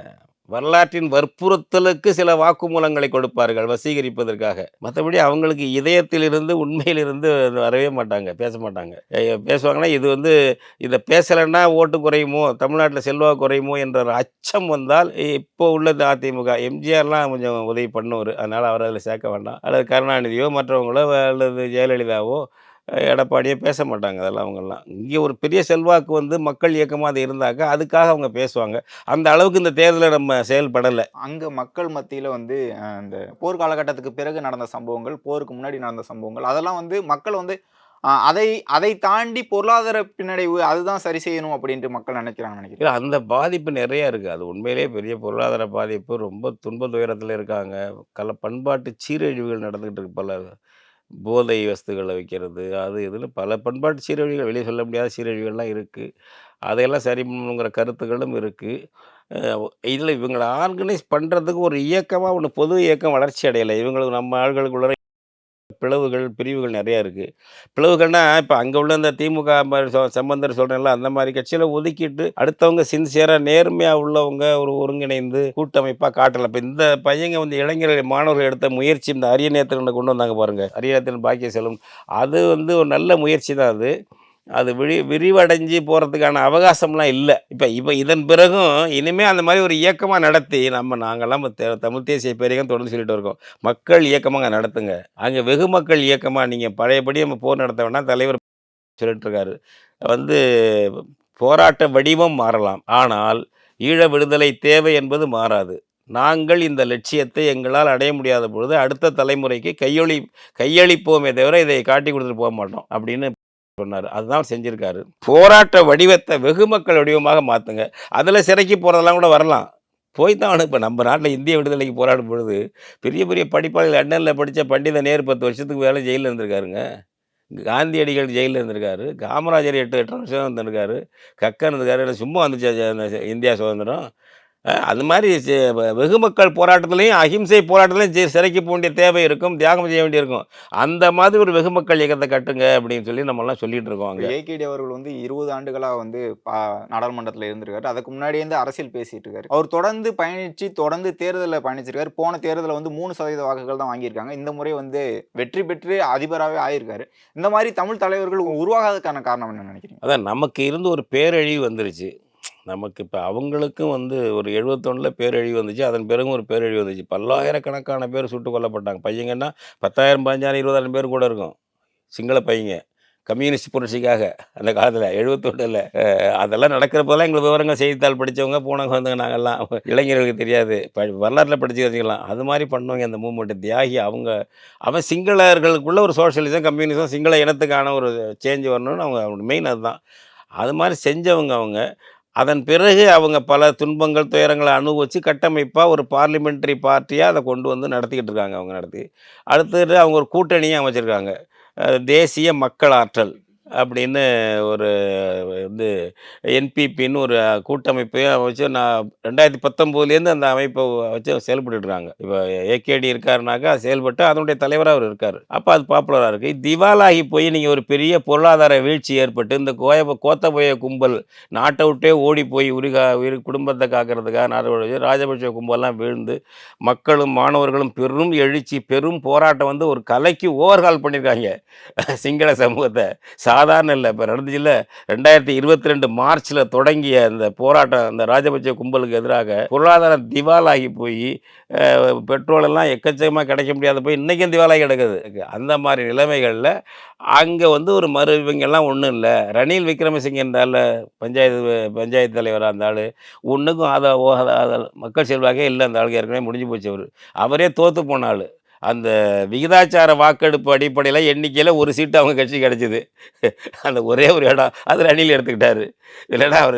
வரலாற்றின் வற்புறுத்தலுக்கு சில வாக்குமூலங்களை கொடுப்பார்கள் வசீகரிப்பதற்காக. மற்றபடி அவங்களுக்கு இதயத்திலிருந்து உண்மையிலிருந்து வரவே மாட்டாங்க, பேச மாட்டாங்க. பேசுவாங்கன்னா இது வந்து இதை பேசலைன்னா ஓட்டு குறையுமோ, தமிழ்நாட்டில் செல்வாக்கு குறையுமோ என்ற ஒரு அச்சம் வந்தால் இப்போ உள்ள அதிமுக எம்ஜிஆர்லாம் கொஞ்சம் உதவி பண்ணுவார், அதனால் அவரை அதில் சேர்க்க வேண்டாம். அல்லது கருணாநிதியோ மற்றவங்களோ அல்லது ஜெயலலிதாவோ எடப்பாடியே பேச மாட்டாங்க. அதெல்லாம் அவங்கெல்லாம் இங்கே ஒரு பெரிய செல்வாக்கு வந்து மக்கள் இயக்கமாக அது இருந்தாக்க அதுக்காக அவங்க பேசுவாங்க. அந்த அளவுக்கு இந்த தேர்தலில் நம்ம செயல்படலை. அங்க மக்கள் மத்தியில வந்து இந்த போர் காலகட்டத்துக்கு பிறகு நடந்த சம்பவங்கள், போருக்கு முன்னாடி நடந்த சம்பவங்கள், அதெல்லாம் வந்து மக்கள் வந்து அதை அதை தாண்டி பொருளாதார பின்னடைவு அதுதான் சரி செய்யணும் அப்படின்ட்டு மக்கள் நினைக்கிறாங்கன்னு நினைக்கிறேன். இல்லை, அந்த பாதிப்பு நிறைய இருக்குது. அது உண்மையிலேயே பெரிய பொருளாதார பாதிப்பு. ரொம்ப துன்ப துயரத்தில் இருக்காங்க. பண்பாட்டு சீரழிவுகள் நடந்துகிட்டு இருக்கு. பல போதை வஸ்துகளை வைக்கிறது, அது இதுன்னு பல பண்பாட்டு சீரழிவுகள், வெளியே சொல்ல முடியாத சீரழிவுகள்லாம் இருக்குது. அதையெல்லாம் சரி பண்ணணுங்கிற கருத்துக்களும் இருக்குது. இதில் இவங்களை ஆர்கனைஸ் பண்ணுறதுக்கு ஒரு இயக்கமாக ஒன்று பொது இயக்கம் வளர்ச்சி அடையலை. இவங்களுக்கு நம்ம ஆள்களுக்குள்ள பிளவுகள், பிரிவுகள் நிறையா இருக்குது. பிளவுகள்னா இப்போ அங்கே உள்ள இந்த திமுக சம்பந்தர் சொல்கிறேன்ல, அந்த மாதிரி கட்சியில் ஒதுக்கிட்டு அடுத்தவங்க சின்சியராக நேர்மையாக உள்ளவங்க ஒரு ஒருங்கிணைந்து கூட்டமைப்பாக காட்டலை. இப்போ இந்த பையங்க வந்து இளைஞர்கள் மாணவர்கள் எடுத்த முயற்சி, இந்த அரிய நேத்திரனை கொண்டு வந்தாங்க பாருங்கள், அரிய நேத்திரன் பாக்கிய செல்வம், அது வந்து ஒரு நல்ல முயற்சி தான். அது அது விரிவடைஞ்சு போகிறதுக்கான அவகாசம்லாம் இல்லை. இப்போ இதன் பிறகும் இனிமேல் அந்த மாதிரி ஒரு இயக்கமாக நடத்தி நாங்கள்லாம் தமிழ் தேசிய பேரியக்கம் தொடர்ந்து சொல்லிட்டு இருக்கோம். மக்கள் இயக்கமாக நடத்துங்க. அங்கே வெகு மக்கள் இயக்கமாக நீங்கள் பழையபடி நம்ம போர் நடத்த வேண்டாம். தலைவர் சொல்லிட்டு இருக்காரு வந்து போராட்ட வடிவம் மாறலாம், ஆனால் ஈழ விடுதலை தேவை என்பது மாறாது. நாங்கள் இந்த லட்சியத்தை எங்களால் அடைய முடியாத பொழுது அடுத்த தலைமுறைக்கு கையளிப்போமே தவிர இதை காட்டி கொடுத்துட்டு போக மாட்டோம் அப்படின்னு சொன்னார். அதுதான் செஞ்சுருக்காரு. போராட்ட வடிவத்தை வெகு மக்கள் வடிவமாக மாற்றுங்க. அதில் சிறைக்கு போகிறதெல்லாம் கூட வரலாம், போய் தான் ஆகணும். இப்போ நம்ம நாட்டில் இந்திய விடுதலைக்கு போராடும் பொழுது பெரிய பெரிய படிப்பாளர்கள் லண்டனில் படித்த பண்டித நேரு 10 வருஷத்துக்கு மேலே ஜெயிலில் இருந்திருக்காருங்க. காந்தியடிகள் ஜெயிலில் இருந்திருக்காரு. காமராஜர் 8 வருஷம் இருந்திருக்காரு. கக்கன் இருந்திருக்காரு. சும்மா வந்துச்சு இந்தியா சுதந்திரம். அது மாதிரி வெகு மக்கள் போராட்டத்துலேயும் அஹிம்சை போராட்டத்துலையும் சிறைக்கு போக வேண்டிய தேவை இருக்கும், தியாகம் செய்ய வேண்டியிருக்கும். அந்த மாதிரி ஒரு வெகு மக்கள் இயக்கத்தை கட்டுங்க அப்படின்னு சொல்லி நம்மலாம் சொல்லிட்டு இருக்கோம். அங்கே ஏகேடி அவர்கள் வந்து 20 ஆண்டுகளாக வந்து நாடாளுமன்றத்தில் இருந்திருக்காரு. அதுக்கு முன்னாடியே இருந்து அரசியல் பேசிட்டு இருக்காரு. அவர் தொடர்ந்து பயணிச்சு தொடர்ந்து தேர்தலில் பயணிச்சிருக்காரு. போன தேர்தலில் வந்து 3% வாக்குகள் தான் வாங்கியிருக்காங்க. இந்த முறை வந்து வெற்றி பெற்று அதிபராகவே ஆயிருக்காரு. இந்த மாதிரி தமிழ் தலைவர்கள் உருவாகாததுக்கான காரணம் என்ன நினைக்கிறீங்க? அதான் நமக்கு இருந்து ஒரு பேரழிவு வந்துருச்சு. நமக்கு இப்போ அவங்களுக்கும் வந்து ஒரு 71 பேரழிவு வந்துச்சு. அதன் பிறகும் ஒரு பேரழிவு வந்துச்சு. பல்லாயிரக்கணக்கான பேர் சுட்டுக் கொல்லப்பட்டாங்க. பையங்கன்னா 10,000 15,000 20,000 பேர் கூட இருக்கும். சிங்கள பையங்க கம்யூனிஸ்ட் புரட்சிக்காக அந்த காலத்தில் 71ல் அதெல்லாம் நடக்கிறப்போலாம் எங்களுக்கு விவரங்கள் செய்தித்தாள் படித்தவங்க போனவங்க வந்தவங்க நாங்கள்லாம் இளைஞர்களுக்கு தெரியாது. வரலாற்றில் படித்து வச்சுக்கலாம். அது மாதிரி பண்ணவங்க அந்த மூமெண்ட்டு தியாகி. அவன் சிங்களர்களுக்குள்ள ஒரு சோஷியலிசம் கம்யூனிசம் சிங்கள இனத்துக்கான ஒரு சேஞ்ச் வரணும்னு அவங்க மெயின் அதுதான். அது மாதிரி செஞ்சவங்க அவங்க. அதன் பிறகு அவங்க பல துன்பங்கள் துயரங்களை அனுபவித்து கட்டமைப்பாக ஒரு பார்லிமெண்ட்ரி பார்ட்டியாக அதை கொண்டு வந்து நடத்திக்கிட்டு இருக்காங்க. அவங்க நடத்தி அடுத்தது அவங்க ஒரு கூட்டணியாக அமைச்சிருக்காங்க. தேசிய மக்கள் ஆற்றல் அப்படின்னு ஒரு வந்து என்பிபின்னு ஒரு கூட்டமைப்பையும் வச்சு 2019 அந்த அமைப்பை வச்சு செயல்பட்டுருக்காங்க. இப்போ ஏகேடி இருக்காருனாக்கா அது செயல்பட்டு அதனுடைய தலைவராக அவர் இருக்கார். அப்போ அது பாப்புலராக இருக்குது. திவாலாகி போய் நீங்கள் ஒரு பெரிய பொருளாதார வீழ்ச்சி ஏற்பட்டு இந்த கோத்தபய கும்பல் நாட்டை விட்டே ஓடி போய் குடும்பத்தை காக்கிறதுக்காக நாட்டு ராஜபக்ஷ கும்பல்லாம் வீழ்ந்து மக்களும் மாணவர்களும் பெரும் எழுச்சி பெரும் போராட்டம் வந்து ஒரு கலைக்கு ஓவர்கால் பண்ணியிருக்காங்க சிங்கள சமூகத்தை. சாதாரண இல்லை. இப்போ நடந்துச்சுல 2022 மார்ச்சில் தொடங்கிய இந்த போராட்டம் அந்த ராஜபக்சே கும்பலுக்கு எதிராக பொருளாதாரம் திவாலாகி போய் பெட்ரோல் எல்லாம் எக்கச்சக்கமாக கிடைக்க முடியாத போய் இன்றைக்கும் திவாலாகி கிடக்குது. அந்த மாதிரி நிலைமைகளில் அங்கே வந்து ஒரு இவங்கெல்லாம் ஒன்றும் இல்லை. ரணில் விக்ரமசிங்க இருந்தால பஞ்சாயத்து தலைவராக இருந்தால் ஒன்றுக்கும் அதை மக்கள் செல்வாக்கே இல்லை. அந்த ஆளுக்கு ஏற்கனவே முடிஞ்சு போச்சு. அவரே தோற்று போனாள். அந்த விகிதாச்சார வாக்கெடுப்பு அடிப்படையில் எண்ணிக்கையில் ஒரு சீட்டு அவங்க கட்சி கிடச்சிது. அந்த ஒரே ஒரு இடம் அது ரணில் எடுத்துக்கிட்டாரு. இல்லைன்னா அவர்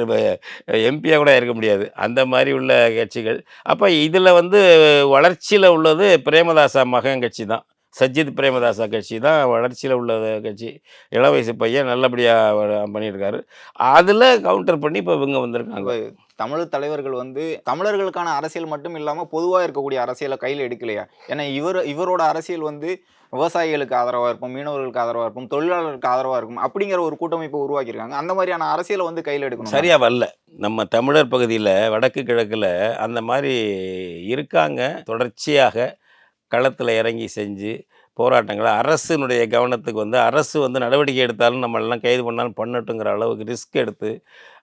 எம்பியாக கூட இருக்க முடியாது. அந்த மாதிரி உள்ள கட்சிகள். அப்போ இதில் வந்து வளர்ச்சியில் உள்ளது பிரேமதாசா மகன் கட்சி தான். சஜித் பிரேமதாசா கட்சி தான் வளர்ச்சியில் உள்ள கட்சி. இளம் வயசு பையன் நல்லபடியாக பண்ணியிருக்காரு. அதில் கவுண்டர் பண்ணி இப்போ இவங்க வந்திருக்காங்க. தமிழ் தலைவர்கள் வந்து தமிழர்களுக்கான அரசியல் மட்டும் இல்லாமல் பொதுவாக இருக்கக்கூடிய அரசியலை கையில் எடுக்கலையா? ஏன்னா இவரோட அரசியல் வந்து விவசாயிகளுக்கு ஆதரவாக இருக்கும், மீனவர்களுக்கு ஆதரவாக இருக்கும், தொழிலாளர்களுக்கு ஆதரவாக இருக்கும் அப்படிங்கிற ஒரு கூட்டமைப்பை உருவாக்கியிருக்காங்க. அந்த மாதிரியான அரசியலை வந்து கையில் எடுக்கணும். சரியா வரல. நம்ம தமிழர் பகுதியில வடக்கு கிழக்குல அந்த மாரி இருக்காங்க. தொடர்ச்சியாக களத்துல இறங்கி செஞ்சு போராட்டங்கள அரசினுடைய கவனத்துக்கு வந்து அரசு வந்து நடவடிக்கை எடுத்தாலும் நம்மளெல்லாம் கைது பண்ணாலும் பண்ணட்டுங்கிற அளவுக்கு ரிஸ்க் எடுத்து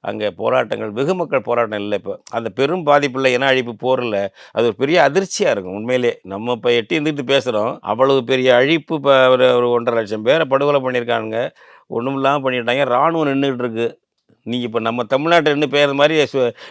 அங்கே போராட்டங்கள் வெகு மக்கள் போராட்டம் இல்லை. இப்போ அந்த பெரும் பாதிப்புள்ள இன அழிப்பு போரில் அது ஒரு பெரிய அதிர்ச்சியாக இருக்கும். உண்மையிலே நம்ம இப்போ எட்டி இருந்துட்டு பேசுகிறோம். அவ்வளவு பெரிய அழிப்பு. இப்போ ஒரு 1,50,000 பேரை படுகொலை பண்ணியிருக்கானுங்க. ஒன்றும் இல்லாமல் பண்ணிட்டாங்க. இராணுவம் நின்றுட்டு இருக்கு. நீங்கள் இப்போ நம்ம தமிழ்நாட்டில் நின்று பேசுகிற மாதிரி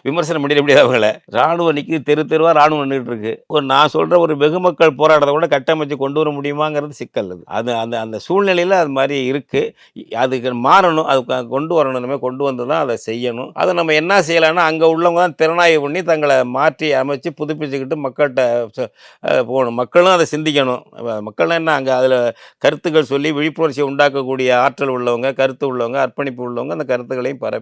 விமர்சனம் பண்ணிட முடியாது அவங்கள. ராணுவம் நிற்கிது, தெரு தெருவாக ராணுவம் நின்றுட்டு இருக்கு. நான் சொல்கிற ஒரு வெகுமக்கள் போராட்டத்தை கூட கட்டமைச்சு கொண்டு வர முடியுமாங்கிறது சிக்கல். அது அந்த அந்த சூழ்நிலையில் அது மாதிரி இருக்குது. அதுக்கு மாறணும், அது கொண்டு வரணும். இனிமேல் கொண்டு வந்து தான் அதை செய்யணும். அதை நம்ம என்ன செய்யலாம்னா அங்கே உள்ளவங்க தான் திறனாய்வு பண்ணி தங்களை மாற்றி அமைச்சு புதுப்பிச்சுக்கிட்டு மக்கள்கிட்ட போகணும். மக்களும் அதை சிந்திக்கணும். மக்கள்லாம் என்ன அங்கே அதில் கருத்துக்கள் சொல்லி விழிப்புணர்ச்சியை உண்டாக்கக்கூடிய ஆற்றல் உள்ளவங்க, கருத்து உள்ளவங்க, அர்ப்பணிப்பு உள்ளவங்க அந்த கருத்துக்களையும் பரப்பி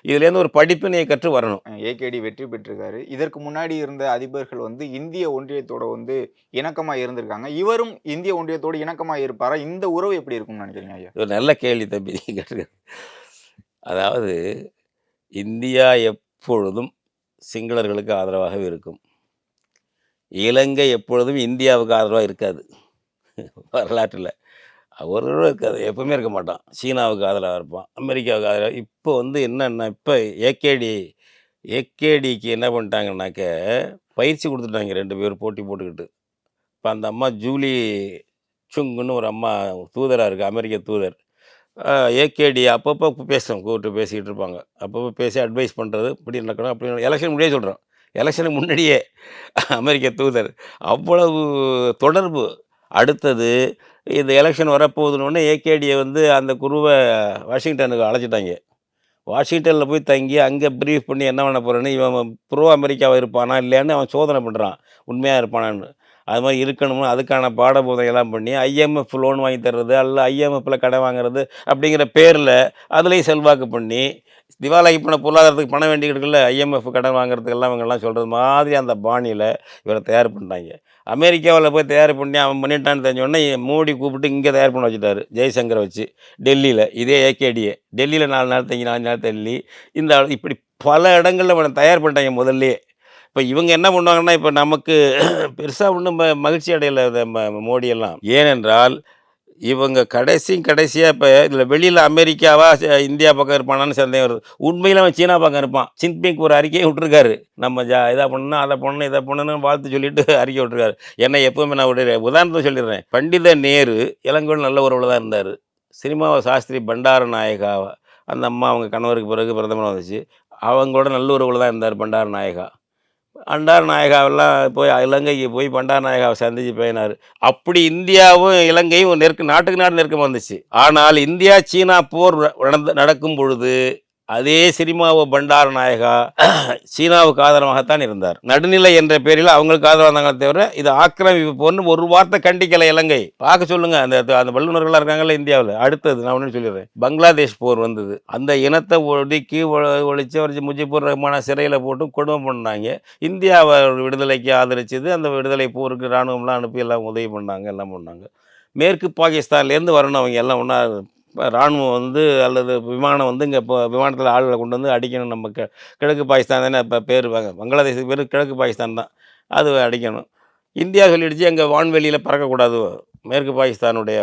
இதுலேருந்து ஒரு படிப்பினையை கற்று வரணும். ஏகேடி வெற்றி பெற்றிருக்காரு. இதற்கு முன்னாடி இருந்த அதிபர்கள் வந்து இந்திய ஒன்றியத்தோட வந்து இணக்கமா இருந்திருக்காங்க. இவரும் இந்திய ஒன்றியத்தோட இணக்கமா இருப்பாரா? இந்த உறவு எப்படி இருக்கும்னு நினைக்கிறீங்க ஐயா? ஒரு நல்ல கேள்வி தம்பி நீங்க கேட்டிருக்கிறது. அதாவது இந்தியா எப்பொழுதும் சிங்களர்களுக்கு ஆதரவாகவே இருக்கும். இலங்கை எப்பொழுதும் இந்தியாவுக்கு ஆதரவாக இருக்காது. வரலாற்றில் ஒருவரும் இருக்காது, எப்பவுமே இருக்க மாட்டான். சீனாவுக்கு ஆதரவாக இருப்பான், அமெரிக்காவுக்கு ஆதரவாக. இப்போ வந்து என்னன்னா, இப்போ ஏகேடிக்கு என்ன பண்ணிட்டாங்கன்னாக்க பயிற்சி கொடுத்துட்டாங்க. 2 பேர் போட்டி போட்டுக்கிட்டு. இப்போ அந்த அம்மா ஜூலி சுங்குன்னு ஒரு அம்மா தூதராக இருக்குது, அமெரிக்க தூதர். ஏகேடி அப்பப்போ கூப்பிட்டு பேசிக்கிட்டு இருப்பாங்க. அப்பப்போ பேசி அட்வைஸ் பண்ணுறது, இப்படி நடக்கணும் அப்படி. எலெக்ஷன் முன்னாடியே சொல்கிறோம், எலெக்ஷனுக்கு முன்னாடியே அமெரிக்க தூதர் அவ்வளவு தொடர்பு. அடுத்தது இந்த எலெக்ஷன் வரப்போகுதுன்னு ஏகேடியை வந்து அந்த குருவை வாஷிங்டனுக்கு அழைச்சிட்டாங்க. வாஷிங்டனில் போய் தங்கி அங்கே ப்ரீஃப் பண்ணி என்ன பண்ண போகிறேன்னு, இவன் ப்ரோ அமெரிக்காவாக இருப்பானா இல்லையான்னு அவன் சோதனை பண்ணுறான், உண்மையாக இருப்பானான்னு. அது மாதிரி இருக்கணும்னு அதுக்கான பாடபோதையெல்லாம் பண்ணி ஐஎம்எஃப் லோன் வாங்கி தர்றது, அல்ல ஐஎம்எஃப்பில் கடை வாங்குறது அப்படிங்கிற பேரில் அதுலேயும் செல்வாக்கு பண்ணி திவாலாகி போன பொருளாதாரத்துக்கு பணம் வேண்டிக்கிட்டு இருக்குல்ல, ஐஎம்எஃப் கடன் வாங்குறதுக்கெல்லாம் இவங்கெல்லாம் சொல்கிறது மாதிரி அந்த பாணியில் இவரை தயார் பண்ணிட்டாங்க. அமெரிக்காவில் போய் தயார் பண்ணி அவன் பண்ணிட்டான்னு தெரிஞ்சோடனே மோடி கூப்பிட்டு இங்கே தயார் பண்ண வச்சுட்டாரு, ஜெய்சங்கரை வச்சு டெல்லியில். இதே ஏகேடியே டெல்லியில் 4 நாள் தங்கி 4 நாள் தள்ளி இந்த இப்படி பல இடங்களில் அவனை தயார் பண்ணிட்டாங்க முதல்லே. இப்போ இவங்க என்ன பண்ணுவாங்கன்னா, இப்போ நமக்கு பெருசாக ஒன்றும் மகிழ்ச்சி அடையலை மோடியெல்லாம். ஏனென்றால் இவங்க கடைசியாக இப்போ இதில் வெளியில் அமெரிக்காவா இந்தியா பக்கம் இருப்பானான்னு சந்தேகம் வருது. உண்மையில் அவன் சீனா பக்கம் இருப்பான். ஜின்பிங் ஒரு அறிக்கையை விட்டுருக்காரு, நம்ம இதாக பண்ணணும், அதை பண்ணணும், இதை பண்ணணும்னு வாழ்த்து சொல்லிட்டு அறிக்கை விட்டுருக்காரு. ஏன்னா எப்போவுமே நான் ஒரு உதாரணத்தை சொல்லிடுறேன். பண்டித நேரு இலங்கையோடு நல்ல உறவில் தான் இருந்தார். சினிமாவை சாஸ்திரி பண்டார நாயகா, அந்த அம்மா அவங்க கணவருக்கு பிறகு பிரதமர் வந்துச்சு, அவங்களோட நல்ல உறவில் தான் இருந்தார் பண்டார நாயகா. பண்டார நாயகாவெல்லாம் போய் இலங்கைக்கு போய் பண்டார நாயகாவை சந்திச்சு பேசினார். அப்படி இந்தியாவும் இலங்கையும் நாட்டுக்கு நாடு நெருக்கமாக வந்துச்சு. ஆனால் இந்தியா சீனா போர் நடக்கும் பொழுது அதே சினிமாவோ பண்டார நாயகா சீனாவுக்கு ஆதரவாகத்தான் இருந்தார். நடுநிலை என்ற பேரில் அவங்களுக்கு ஆதரவாக இருந்தாங்களே தவிர இது ஆக்கிரமிப்பு போர்னு ஒரு வார்த்தை கண்டிக்கலை இலங்கை. பார்க்க சொல்லுங்க, அந்த வல்லுநர்களாக இருக்காங்கல்ல இந்தியாவில். அடுத்தது நான் ஒன்று சொல்லிடுறேன், பங்களாதேஷ் போர் வந்தது. அந்த இனத்தை ஒடுக்கி ஒழிச்சு முஜிபுர் ரஹ்மான சிறையில் போட்டு கொடுமை பண்ணாங்க. இந்தியாவை விடுதலைக்கு ஆதரிச்சது, அந்த விடுதலை போருக்கு இராணுவம்லாம் அனுப்பி எல்லாம் உதவி பண்ணாங்க, எல்லாம் பண்ணாங்க. மேற்கு பாகிஸ்தான்லேருந்து வரணும் அவங்க எல்லாம் ஒன்றா. இராணுவம் வந்து அல்லது விமானம் வந்து இங்கே இப்போ விமானத்தில் ஆளுகளை கொண்டு வந்து அடிக்கணும். நம்ம கிழக்கு பாகிஸ்தான் தானே இப்போ பேர், பங்களாதேஷுக்கு பேர் கிழக்கு பாகிஸ்தான் தான், அது அடிக்கணும். இந்தியா சொல்லிடுச்சு எங்கள் வான்வெளியில் பறக்கக்கூடாது, மேற்கு பாகிஸ்தானுடைய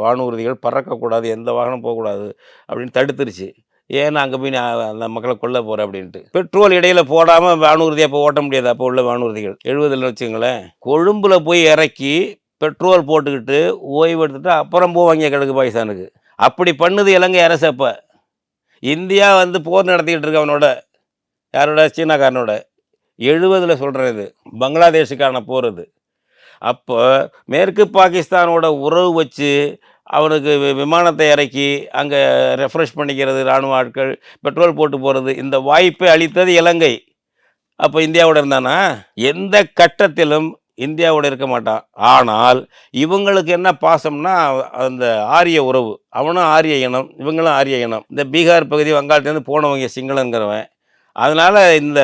வானூர்திகள் பறக்கக்கூடாது, எந்த வாகனம் போகக்கூடாது அப்படின்னு தடுத்துருச்சு. ஏன்னா அங்கே போய் அந்த மக்களை கொல்ல போகிறேன் அப்படின்ட்டு. பெட்ரோல் இடையில் போடாமல் வானூர்தியை அப்போ ஓட்ட முடியாது. அப்போ உள்ள வானூர்திகள் 70 வச்சுங்களேன். கொழும்பில் போய் இறக்கி பெட்ரோல் போட்டுக்கிட்டு ஓய்வு எடுத்துகிட்டு அப்புறம் போவாங்க கிழக்கு பாகிஸ்தானுக்கு. அப்படி பண்ணுது இலங்கை அரசு. அப்போ இந்தியா வந்து போர் நடத்திக்கிட்டு இருக்கு அவனோட, யாரோட, சீனாக்காரனோட. 70 சொல்கிறேன், இது பங்களாதேஷுக்கான போர் இது. அப்போ மேற்கு பாகிஸ்தானோட உறவு வச்சு அவனுக்கு விமானத்தை இறக்கி அங்கே ரெஃப்ரெஷ் பண்ணிக்கிறது, இராணுவ ஆட்கள் பெட்ரோல் போட்டு போகிறது, இந்த வாய்ப்பை அளித்தது இலங்கை. அப்போ இந்தியாவோட இருந்தானா? எந்த கட்டத்திலும் இந்தியாவோட இருக்க மாட்டான். ஆனால் இவங்களுக்கு என்ன பாசம்னா அந்த ஆரிய உறவு. அவனும் ஆரிய இனம், இவங்களும் ஆரிய இனம். இந்த பீகார் பகுதி வங்காளத்துலேருந்து போனவங்க சிங்களங்கிறவன், அதனால் இந்த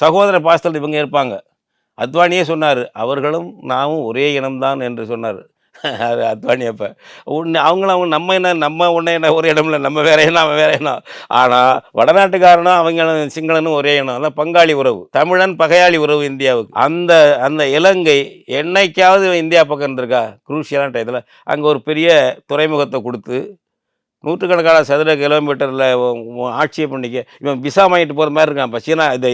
சகோதர பாசத்தில் இவங்க இருப்பாங்க. அத்வானியே சொன்னார், அவர்களும் நாமும் ஒரே இனம்தான் என்று சொன்னார். அது அத்வானி அப்போ அவங்களும் நம்ம ஒன்றே என்ன ஒரு இடம்ல, நம்ம வேற இனம் அவன் வேற இனம். ஆனால் வடநாட்டுக்காரனும் அவங்க சிங்களனும் ஒரே இனம். அதான் பங்காளி உறவு, தமிழன் பகையாளி உறவு இந்தியாவுக்கு. அந்த அந்த இலங்கை என்னைக்காவது இந்தியா பக்கம் இருந்திருக்கா? குரூஷியலான டயத்தில் அங்கே ஒரு பெரிய துறைமுகத்தை கொடுத்து நூற்றுக்கணக்கான சதுர கிலோமீட்டரில் ஆட்சியை பண்ணிக்க இவன் விசா வாங்கிட்டு போகிற மாதிரி இருக்கான். இப்போ சீனா இந்த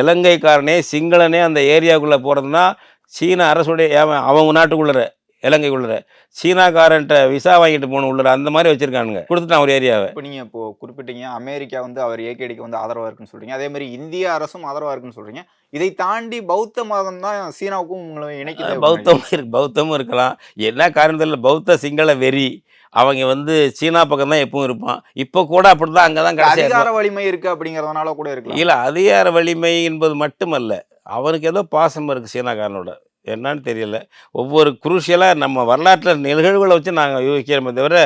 இலங்கைக்காரனே சிங்களனே அந்த ஏரியாவுக்குள்ளே போகிறதுனா சீன அரசுடைய அவங்க நாட்டுக்குள்ளே இலங்கைக்குள்ளே சீனாக்காரன்ட்ட விசா வாங்கிட்டு போகணும் உள்ள அந்த மாதிரி வச்சுருக்கானுங்க, கொடுத்துட்டான் ஒரு ஏரியாவை. இப்போ நீங்கள் இப்போது குறிப்பிட்டீங்க அமெரிக்கா வந்து அவர் ஏகேடிக்கு வந்து ஆதரவாக இருக்குன்னு சொல்கிறீங்க, அதே மாதிரி இந்திய அரசும் ஆதரவாக இருக்குன்னு சொல்கிறீங்க. இதை தாண்டி பௌத்த மதம் தான் சீனாவுக்கும் உங்களை இணைக்குது. பௌத்தமும் இருக்கலாம். என்ன காரணத்தில் பௌத்த சிங்கள வெறி அவங்க வந்து சீனா பக்கம் தான் எப்பவும் இருப்பான். இப்போ கூட அப்படி தான், அங்கே தான் கடைசி அதிகார வலிமை இருக்குது அப்படிங்கிறதுனால கூட இருக்கலாம். இல்லை, அதிகார வலிமை என்பது மட்டுமல்ல, அவனுக்கு ஏதோ பாசம் இருக்குது சீனாக்காரனோட, என்னன்னு தெரியல. ஒவ்வொரு குரூஷியலாக நம்ம வரலாற்றில் நிகழ்வுகளை வச்சு நாங்கள் யோசிக்கிறோமே தவிர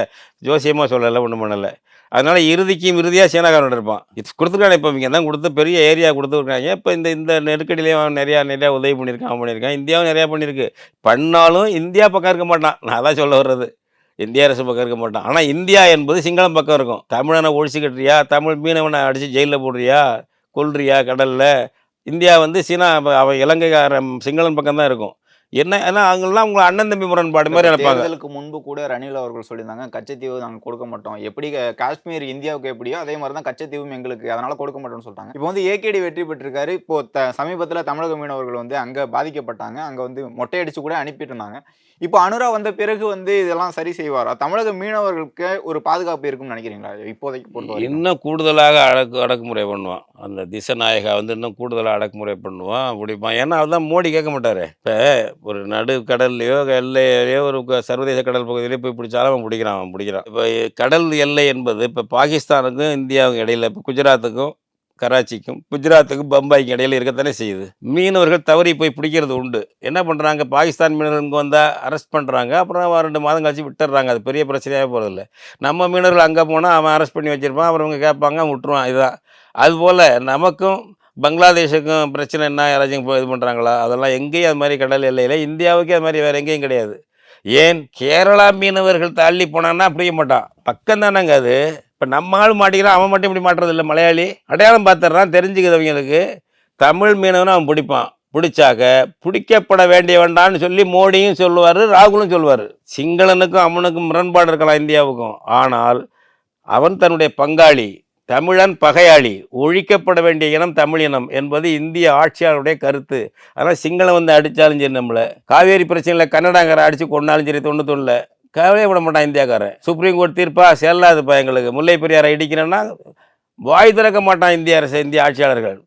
ஜோசியமாக சொல்லலை, ஒன்றும் பண்ணலை. அதனால் இறுதியாக சீனாக்காரனோட இருப்பான். இது கொடுத்துருக்காங்க. இப்போ இங்கே தான் கொடுத்து பெரிய ஏரியா கொடுத்துருக்காங்க. இப்போ இந்த நெருக்கடியிலேயே அவன் நிறையா உதவி பண்ணியிருக்கான். இந்தியாவும் நிறையா பண்ணியிருக்கு. பண்ணாலும் இந்தியா பக்கம் இருக்க மாட்டான். நான் தான் சொல்ல வர்றது, இந்திய அரசு பக்கம் இருக்க மாட்டான். ஆனால் இந்தியா என்பது சிங்களம் பக்கம் இருக்கும். தமிழனை ஒழிச்சு கட்டுறியா, தமிழ் மீனவனை அடித்து ஜெயிலில் போடுறியா, கொல்றியா கடலில், இந்தியா வந்து சீனா அவன் இலங்கைக்காரன் சிங்களன் பக்கம் தான் இருக்கும். என்ன ஏன்னா அவங்களாம் உங்களை அண்ணன் தம்பி முரண்பாடு மாதிரி நினைப்பாங்க. தேர்தலுக்கு முன்பு கூட ரணில் அவர்கள் சொல்லியிருந்தாங்க, கச்சத்தீவு நாங்கள் கொடுக்க மாட்டோம், எப்படி காஷ்மீர் இந்தியாவுக்கு எப்படியோ அதே மாதிரி தான் கச்சத்தீவும் எங்களுக்கு, அதனால கொடுக்க மாட்டோம்னு சொல்லிட்டாங்க. இப்போ வந்து ஏகேடி வெற்றி பெற்றிருக்காரு. இப்போ சமீபத்தில் தமிழக மீனவர்கள் வந்து அங்கே பாதிக்கப்பட்டாங்க, அங்கே வந்து மொட்டையடிச்சு கூட அனுப்பிட்டு இருந்தாங்க. இப்போ அனுரா வந்த பிறகு வந்து இதெல்லாம் சரி செய்வாரா? தமிழக மீனவர்களுக்கு ஒரு பாதுகாப்பு இருக்கும்னு நினைக்கிறீங்களா இப்போதைக்கு பொறுத்தவரை? இன்னும் கூடுதலாக அடக்குமுறை பண்ணுவான் அந்த திசநாயகா வந்து, இன்னும் கூடுதலாக அடக்குமுறை பண்ணுவான், பிடிப்பான். ஏன்னா அதுதான் மோடி கேட்க மாட்டார். இப்போ ஒரு நடு கடல்லையோ எல்லையிலையோ ஒரு சர்வதேச கடல் பகுதியிலையோ போய் பிடிச்சாலும் அவன் பிடிக்கிறான். இப்போ கடல் எல்லை என்பது இப்போ பாகிஸ்தானுக்கும் இந்தியாவுக்கும் இடையில், இப்போ குஜராத்துக்கும் கராச்சிக்கும் குஜராத்துக்கும் பம்பாய்க்கும் இடையில இருக்கத்தானே செய்யுது. மீனவர்கள் தவறி போய் பிடிக்கிறது உண்டு. என்ன பண்ணுறாங்க, பாகிஸ்தான் மீனவர்களுக்கு வந்தால் அரெஸ்ட் பண்ணுறாங்க, அப்புறம் 2 மாதம் கழிச்சு விட்டுடுறாங்க. அது பெரிய பிரச்சனையாக போகிறதில்ல. நம்ம மீனவர்கள் அங்கே போனால் அவன் அரெஸ்ட் பண்ணி வச்சுருப்பான், அப்புறம் அவங்க கேட்பாங்க, விட்டுருவான். இதுதான். அதுபோல் நமக்கும் பங்களாதேஷுக்கும் பிரச்சனை என்ன, யாராச்சும் இது பண்ணுறாங்களா? அதெல்லாம் எங்கேயும் அது மாதிரி கடல் எல்லையில், இந்தியாவுக்கே அது மாதிரி வேறு எங்கேயும் கிடையாது. ஏன் கேரளா மீனவர்கள் தள்ளி போனான்னா பிடிக்க மாட்டான், பக்கம் தானேங்க அது. இப்போ நம்ம ஆள் மாட்டிக்கிறான், அவன் மட்டும் இப்படி மாட்டுறதில்லை. மலையாளி அடையாளம் பார்த்துட்றான், தெரிஞ்சுக்குது அவங்களுக்கு. தமிழ் மீனவனை அவன் பிடிப்பான். பிடிச்சாக்க பிடிக்கப்பட வேண்டிய வேண்டான்னு சொல்லி மோடியும் சொல்லுவார், ராகுலும் சொல்லுவார். சிங்களனுக்கும் அவனுக்கும் முரண்பாடு இருக்கலாம் இந்தியாவுக்கும். ஆனால் அவன் தன்னுடைய பங்காளி, தமிழன் பகையாளி, ஒழிக்கப்பட வேண்டிய இனம் தமிழ் இனம் என்பது இந்திய ஆட்சியாளருடைய கருத்து. அதனால் சிங்களம் வந்து அடித்தாலும் சரி, நம்மளை காவேரி பிரச்சனையில் கன்னடாக்காரை அடித்து கொண்டாலும் சரி, 91 கவலையே விட மாட்டான் இந்தியாக்காரன். சுப்ரீம் கோர்ட் தீர்ப்பா செல்லாதுப்பா எங்களுக்கு, முல்லை பெரியாரை இடிக்கணும்னா வாய் திறக்க மாட்டான் இந்திய அரசு, இந்திய ஆட்சியாளர்கள்.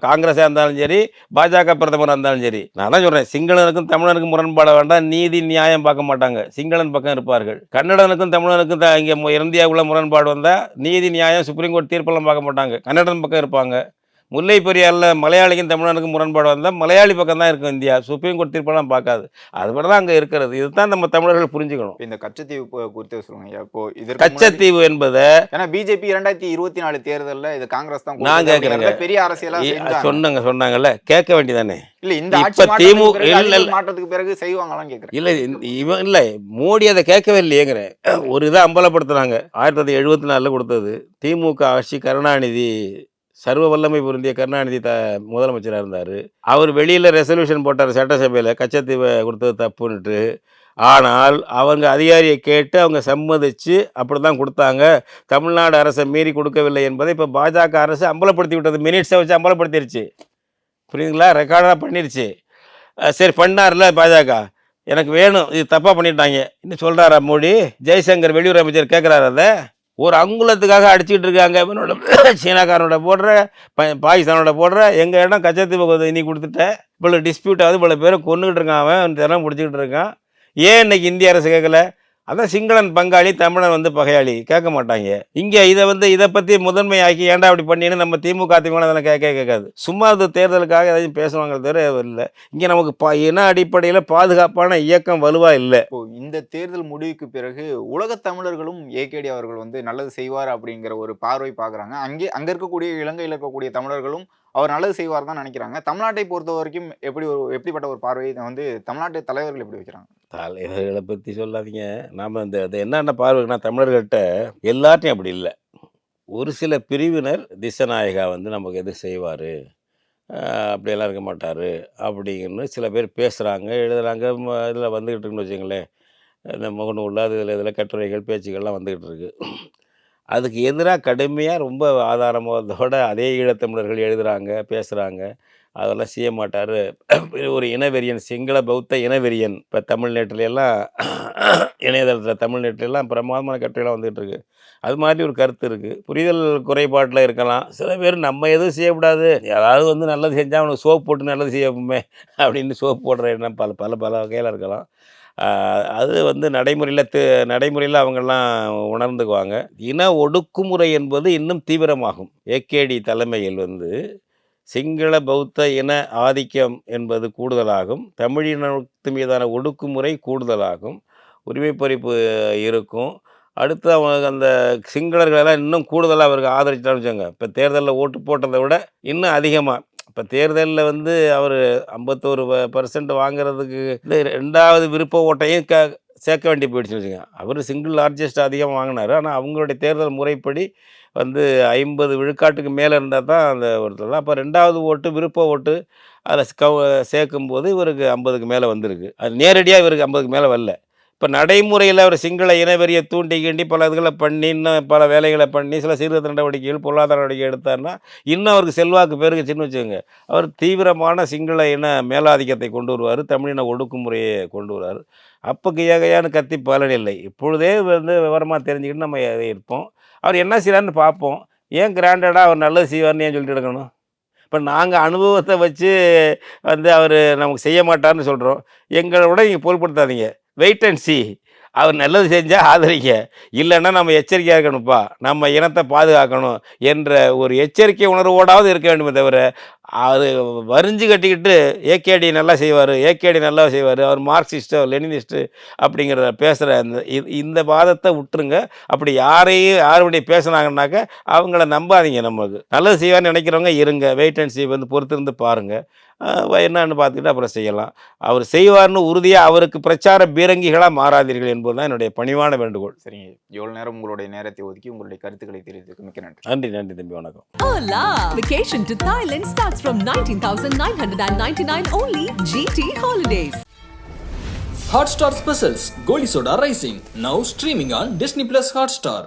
காங்கிரஸாக இருந்தாலும் சரி, பாஜக பிரதமராக இருந்தாலும் சரி. நான் தான் சொல்கிறேன், சிங்களனுக்கும் தமிழனுக்கும் முரண்பாட வேண்டாம், நீதி நியாயம் பார்க்க மாட்டாங்க, சிங்களன் பக்கம் இருப்பார்கள். கன்னடனுக்கும் தமிழனுக்கும் இங்கே இந்தியாவுக்குள்ள முரண்பாடு வந்தால் நீதி நியாயம் சுப்ரீம் கோர்ட் தீர்ப்பெல்லாம் பார்க்க மாட்டாங்க, கன்னடன் பக்கம் இருப்பாங்க. முல்லை பெரியாரில் மலையாளிக்கும் தமிழனுக்கும் முரண்பாடு வந்தால் மலையாளி பக்கம் தான் இருக்கும் இந்தியா, சுப்ரீம் கோர்ட் தீர்ப்பெல்லாம் பார்க்காது. அது மட்டும் தான் அங்கே இருக்கிறது. இதுதான் நம்ம தமிழர்கள் புரிஞ்சுக்கணும். இந்த கச்சத்தீவு குறித்து சொல்லுங்க. இப்போ இது கச்சத்தீவு என்பதை ஏன்னா பிஜேபி 2024 தேர்தலில் இது காங்கிரஸ் தான் நான் கேட்குறேங்க, பெரிய அரசியலாக சொன்னாங்கல்ல, கேட்க வேண்டியதானே. இல்ல இந்த ஆட்சி மாற்றத்துக்கு பிறகு செய்வாங்களான்னு கேட்குறேன். இல்லை இவன் இல்லை, மோடி அதை கேட்கவே இல்லையேங்கிறேன். ஒரு இதை அம்பலப்படுத்துனாங்க, 1974 கொடுத்தது. திமுக ஆட்சி, கருணாநிதி சர்வ வல்லமை பொருந்திய கருணாநிதி முதலமைச்சராக இருந்தார். அவர் வெளியில் ரெசல்யூஷன் போட்டார் சட்டசபையில், கச்சத்தீவை கொடுத்தது தப்புன்னுட்டு. ஆனால் அவங்க அதிகாரியை கேட்டு அவங்க சம்மதிச்சு அப்படி தான் கொடுத்தாங்க. தமிழ்நாடு அரசை மீறி கொடுக்கவில்லை என்பதை இப்போ பாஜக அரசு அம்பலப்படுத்தி விட்டது. மினிட்ஸை வச்சு அம்பலப்படுத்திடுச்சு, புரியுதுங்களா? ரெக்கார்டாக பண்ணிடுச்சு. சரி, பண்ணார்ல பாஜக, எனக்கு வேணும், இது தப்பாக பண்ணிட்டாங்க இன்னும் சொல்கிறாரா மோடி? ஜெய்சங்கர் வெளியுறவு அமைச்சர் கேட்குறாரு, அதை ஒரு அங்குலத்துக்காக அடிச்சுக்கிட்டு இருக்காங்க. இவனோட சீனாக்காரனோட போடுற, பாகிஸ்தானோட போடுற, எங்கள் இடம் கச்சத்தீவு நீ கொடுத்துட்ட, இவ்வளோ டிஸ்பியூட் ஆகுது, இவ்வளோ பேரை கொண்டுக்கிட்டு இருக்கான், அவன் தினம் பிடிச்சிக்கிட்டு இருக்கான். ஏன் இன்னைக்கு இந்திய அரசு கேட்கல? அதான் சிங்களன் பங்காளி, தமிழன் வந்து பகையாளி கேட்க மாட்டாங்க. இங்கே இதை பற்றி முதன்மையாக்கி ஏன்டா அப்படி பண்ணின்னு நம்ம திமுக அதெல்லாம் கேட்காது. சும்மா அது தேர்தலுக்காக ஏதாச்சும் பேசுவாங்க தவிர இல்லை. இங்கே நமக்கு இன அடிப்படையில் பாதுகாப்பான இயக்கம் வலுவாக இல்லை. இப்போ இந்த தேர்தல் முடிவுக்கு பிறகு உலகத் தமிழர்களும் ஏகேடி அவர்கள் வந்து நல்லது செய்வார் அப்படிங்கிற ஒரு பார்வை பார்க்குறாங்க. அங்கே இருக்கக்கூடிய இலங்கையில் இருக்கக்கூடிய தமிழர்களும் அவர் நல்லது செய்வார் தான் நினைக்கிறாங்க. தமிழ்நாட்டை பொறுத்த வரைக்கும் எப்படிப்பட்ட ஒரு பார்வையை வந்து தமிழ்நாட்டு தலைவர்கள் எப்படி வைக்கிறாங்க? தலைவர்களை பற்றி சொல்லாதீங்க. நாம் அது என்னென்ன பார்வைன்னா, தமிழர்கள்ட்ட எல்லார்ட்டையும் அப்படி இல்லை. ஒரு சில பிரிவினர் திசநாயகா வந்து நமக்கு எது செய்வார், அப்படியெல்லாம் இருக்க மாட்டார் அப்படிங்கன்னு சில பேர் பேசுகிறாங்க, எழுதுகிறாங்க. இதில் வந்துக்கிட்டு இருக்குன்னு வச்சுங்களேன், இந்த முகநூலில் இதில் கட்டுரைகள் பேச்சுக்கள்லாம் வந்துக்கிட்டு இருக்கு. அதுக்கு எதிராக கடுமையாக ரொம்ப ஆதாரமோதோட அதே ஈழத்தமிழர்கள் எழுதுகிறாங்க, பேசுகிறாங்க. அதெல்லாம் செய்ய மாட்டார். ஒரு இனவெறியன், சிங்கள பௌத்த இனவெறியன். இப்போ தமிழ்நேட்டிலெல்லாம் இணையதளத்தில் தமிழ்நேட்டிலெல்லாம் பிரமாதமான கட்டுரைலாம் வந்துகிட்டு இருக்கு. அது மாதிரி ஒரு கருத்து இருக்குது. புரிதல் குறைபாட்டில் இருக்கலாம். சில பேர் நம்ம எதுவும் செய்யக்கூடாது, யாராவது வந்து நல்லது செஞ்சால் அவனுக்கு சோப்பு போட்டு நல்லது செய்யப்போமே அப்படின்னு சோப்பு போடுற எண்ணம் பல பல பல வகையில் இருக்கலாம். அது வந்து நடைமுறையில் அவங்கெல்லாம் உணர்ந்துக்குவாங்க. இன ஒடுக்குமுறை என்பது இன்னும் தீவிரமாகும். ஏகேடி தலைமையில் வந்து சிங்கள பௌத்த இன ஆதிக்கம் என்பது கூடுதலாகும், தமிழினத்து மீதான ஒடுக்குமுறை கூடுதலாகும், உரிமை பறிப்பு இருக்கும். அடுத்து அவங்க அந்த சிங்களர்களெல்லாம் இன்னும் கூடுதலாக அவருக்கு ஆதரிச்சிட்டான்னு வச்சுக்கோங்க. இப்போ தேர்தலில் ஓட்டு போட்டதை விட இன்னும் அதிகமாக. இப்போ தேர்தலில் வந்து அவர் 51% வாங்கிறதுக்கு 2வது விருப்ப ஓட்டையும் சேர்க்க வேண்டி போயிடுச்சுன்னு வச்சுக்கோங்க. அவர் சிங்கிள் லார்ஜஸ்ட் அதிகம் வாங்கினார். ஆனால் அவங்களுடைய தேர்தல் முறைப்படி வந்து 50 விழுக்காட்டுக்கு மேலே இருந்தால் தான் அந்த ஒருத்தர். அப்போ 2வது ஓட்டு விருப்ப ஓட்டு அதில் சேர்க்கும்போது இவருக்கு 50க்கு மேலே வந்திருக்கு. அது நேரடியாக இவருக்கு 50க்கு மேலே வரல. இப்போ நடைமுறையில் அவர் சிங்கள இனவெறியை தூண்டி கிண்டி பல இதுகளை பண்ணி, இன்னும் பல வேலைகளை பண்ணி, சில சீர்திருத்த நடவடிக்கைகள், பொருளாதார நடவடிக்கை எடுத்தார்னா இன்னும் அவருக்கு செல்வாக்கு பெருகுச்சுன்னு வச்சுக்கோங்க. அவர் தீவிரமான சிங்கள இன மேலாதிக்கத்தை கொண்டு வருவார், தமிழின ஒடுக்குமுறையை கொண்டு வருவார். அப்போ கையான்னு கத்தி பலனில்லை. இப்பொழுதே வந்து விவரமாக தெரிஞ்சுக்கிட்டு நம்ம இருப்போம். அவர் என்ன செய்கிறான்னு பார்ப்போம். ஏன் கிராண்டடாக அவர் நல்லது செய்வார்னு ஏன் சொல்லிட்டு எடுக்கணும்? இப்போ நாங்கள் அனுபவத்தை வச்சு வந்து அவர் நமக்கு செய்ய மாட்டார்னு சொல்கிறோம். எங்களோட நீங்கள் பொருட்படுத்தாதீங்க. Wait and see. அவர் நல்லது செஞ்சால் ஆதரிங்க, இல்லைன்னா நம்ம எச்சரிக்கையாக இருக்கணும்ப்பா, நம்ம இனத்தை பாதுகாக்கணும் என்ற ஒரு எச்சரிக்கை உணர்வோடாவது இருக்க வேண்டுமே தவிர, அது வரிஞ்சு கட்டிக்கிட்டு ஏகேடி நல்லா செய்வார், அவர் மார்க்சிஸ்ட்டு லெனினிஸ்ட்டு அப்படிங்கிறத பேசுகிற இந்த வாதத்தை விட்டுருங்க. அப்படி யாருடைய பேசுனாங்கன்னாக்க அவங்கள நம்பாதீங்க. நமக்கு நல்லது செய்வார்னு நினைக்கிறவங்க இருங்க, வெயிட் அண்ட் சி வந்து பொறுத்திருந்து பாருங்கள். என்னன்னு பார்த்துக்கிட்டு அப்புறம் செய்யலாம். அவர் செய்வார்னு உறுதியாக அவருக்கு பிரச்சார பீரங்கிகளாக மாறாதீர்கள் என்பது தான் என்னுடைய பணிவான வேண்டுகோள். சரிங்க, எவ்வளோ நேரம் உங்களுடைய நேரத்தை ஒதுக்கி உங்களுடைய கருத்துக்களை தெரிவித்ததுக்கு மிக்க நன்றி. நன்றி தம்பி, வணக்கம். Hola! Vacation to Thailand starts from 19,999 only. GT Holidays. Hotstar Specials Goli Soda Rising, now streaming on Disney Plus Hotstar.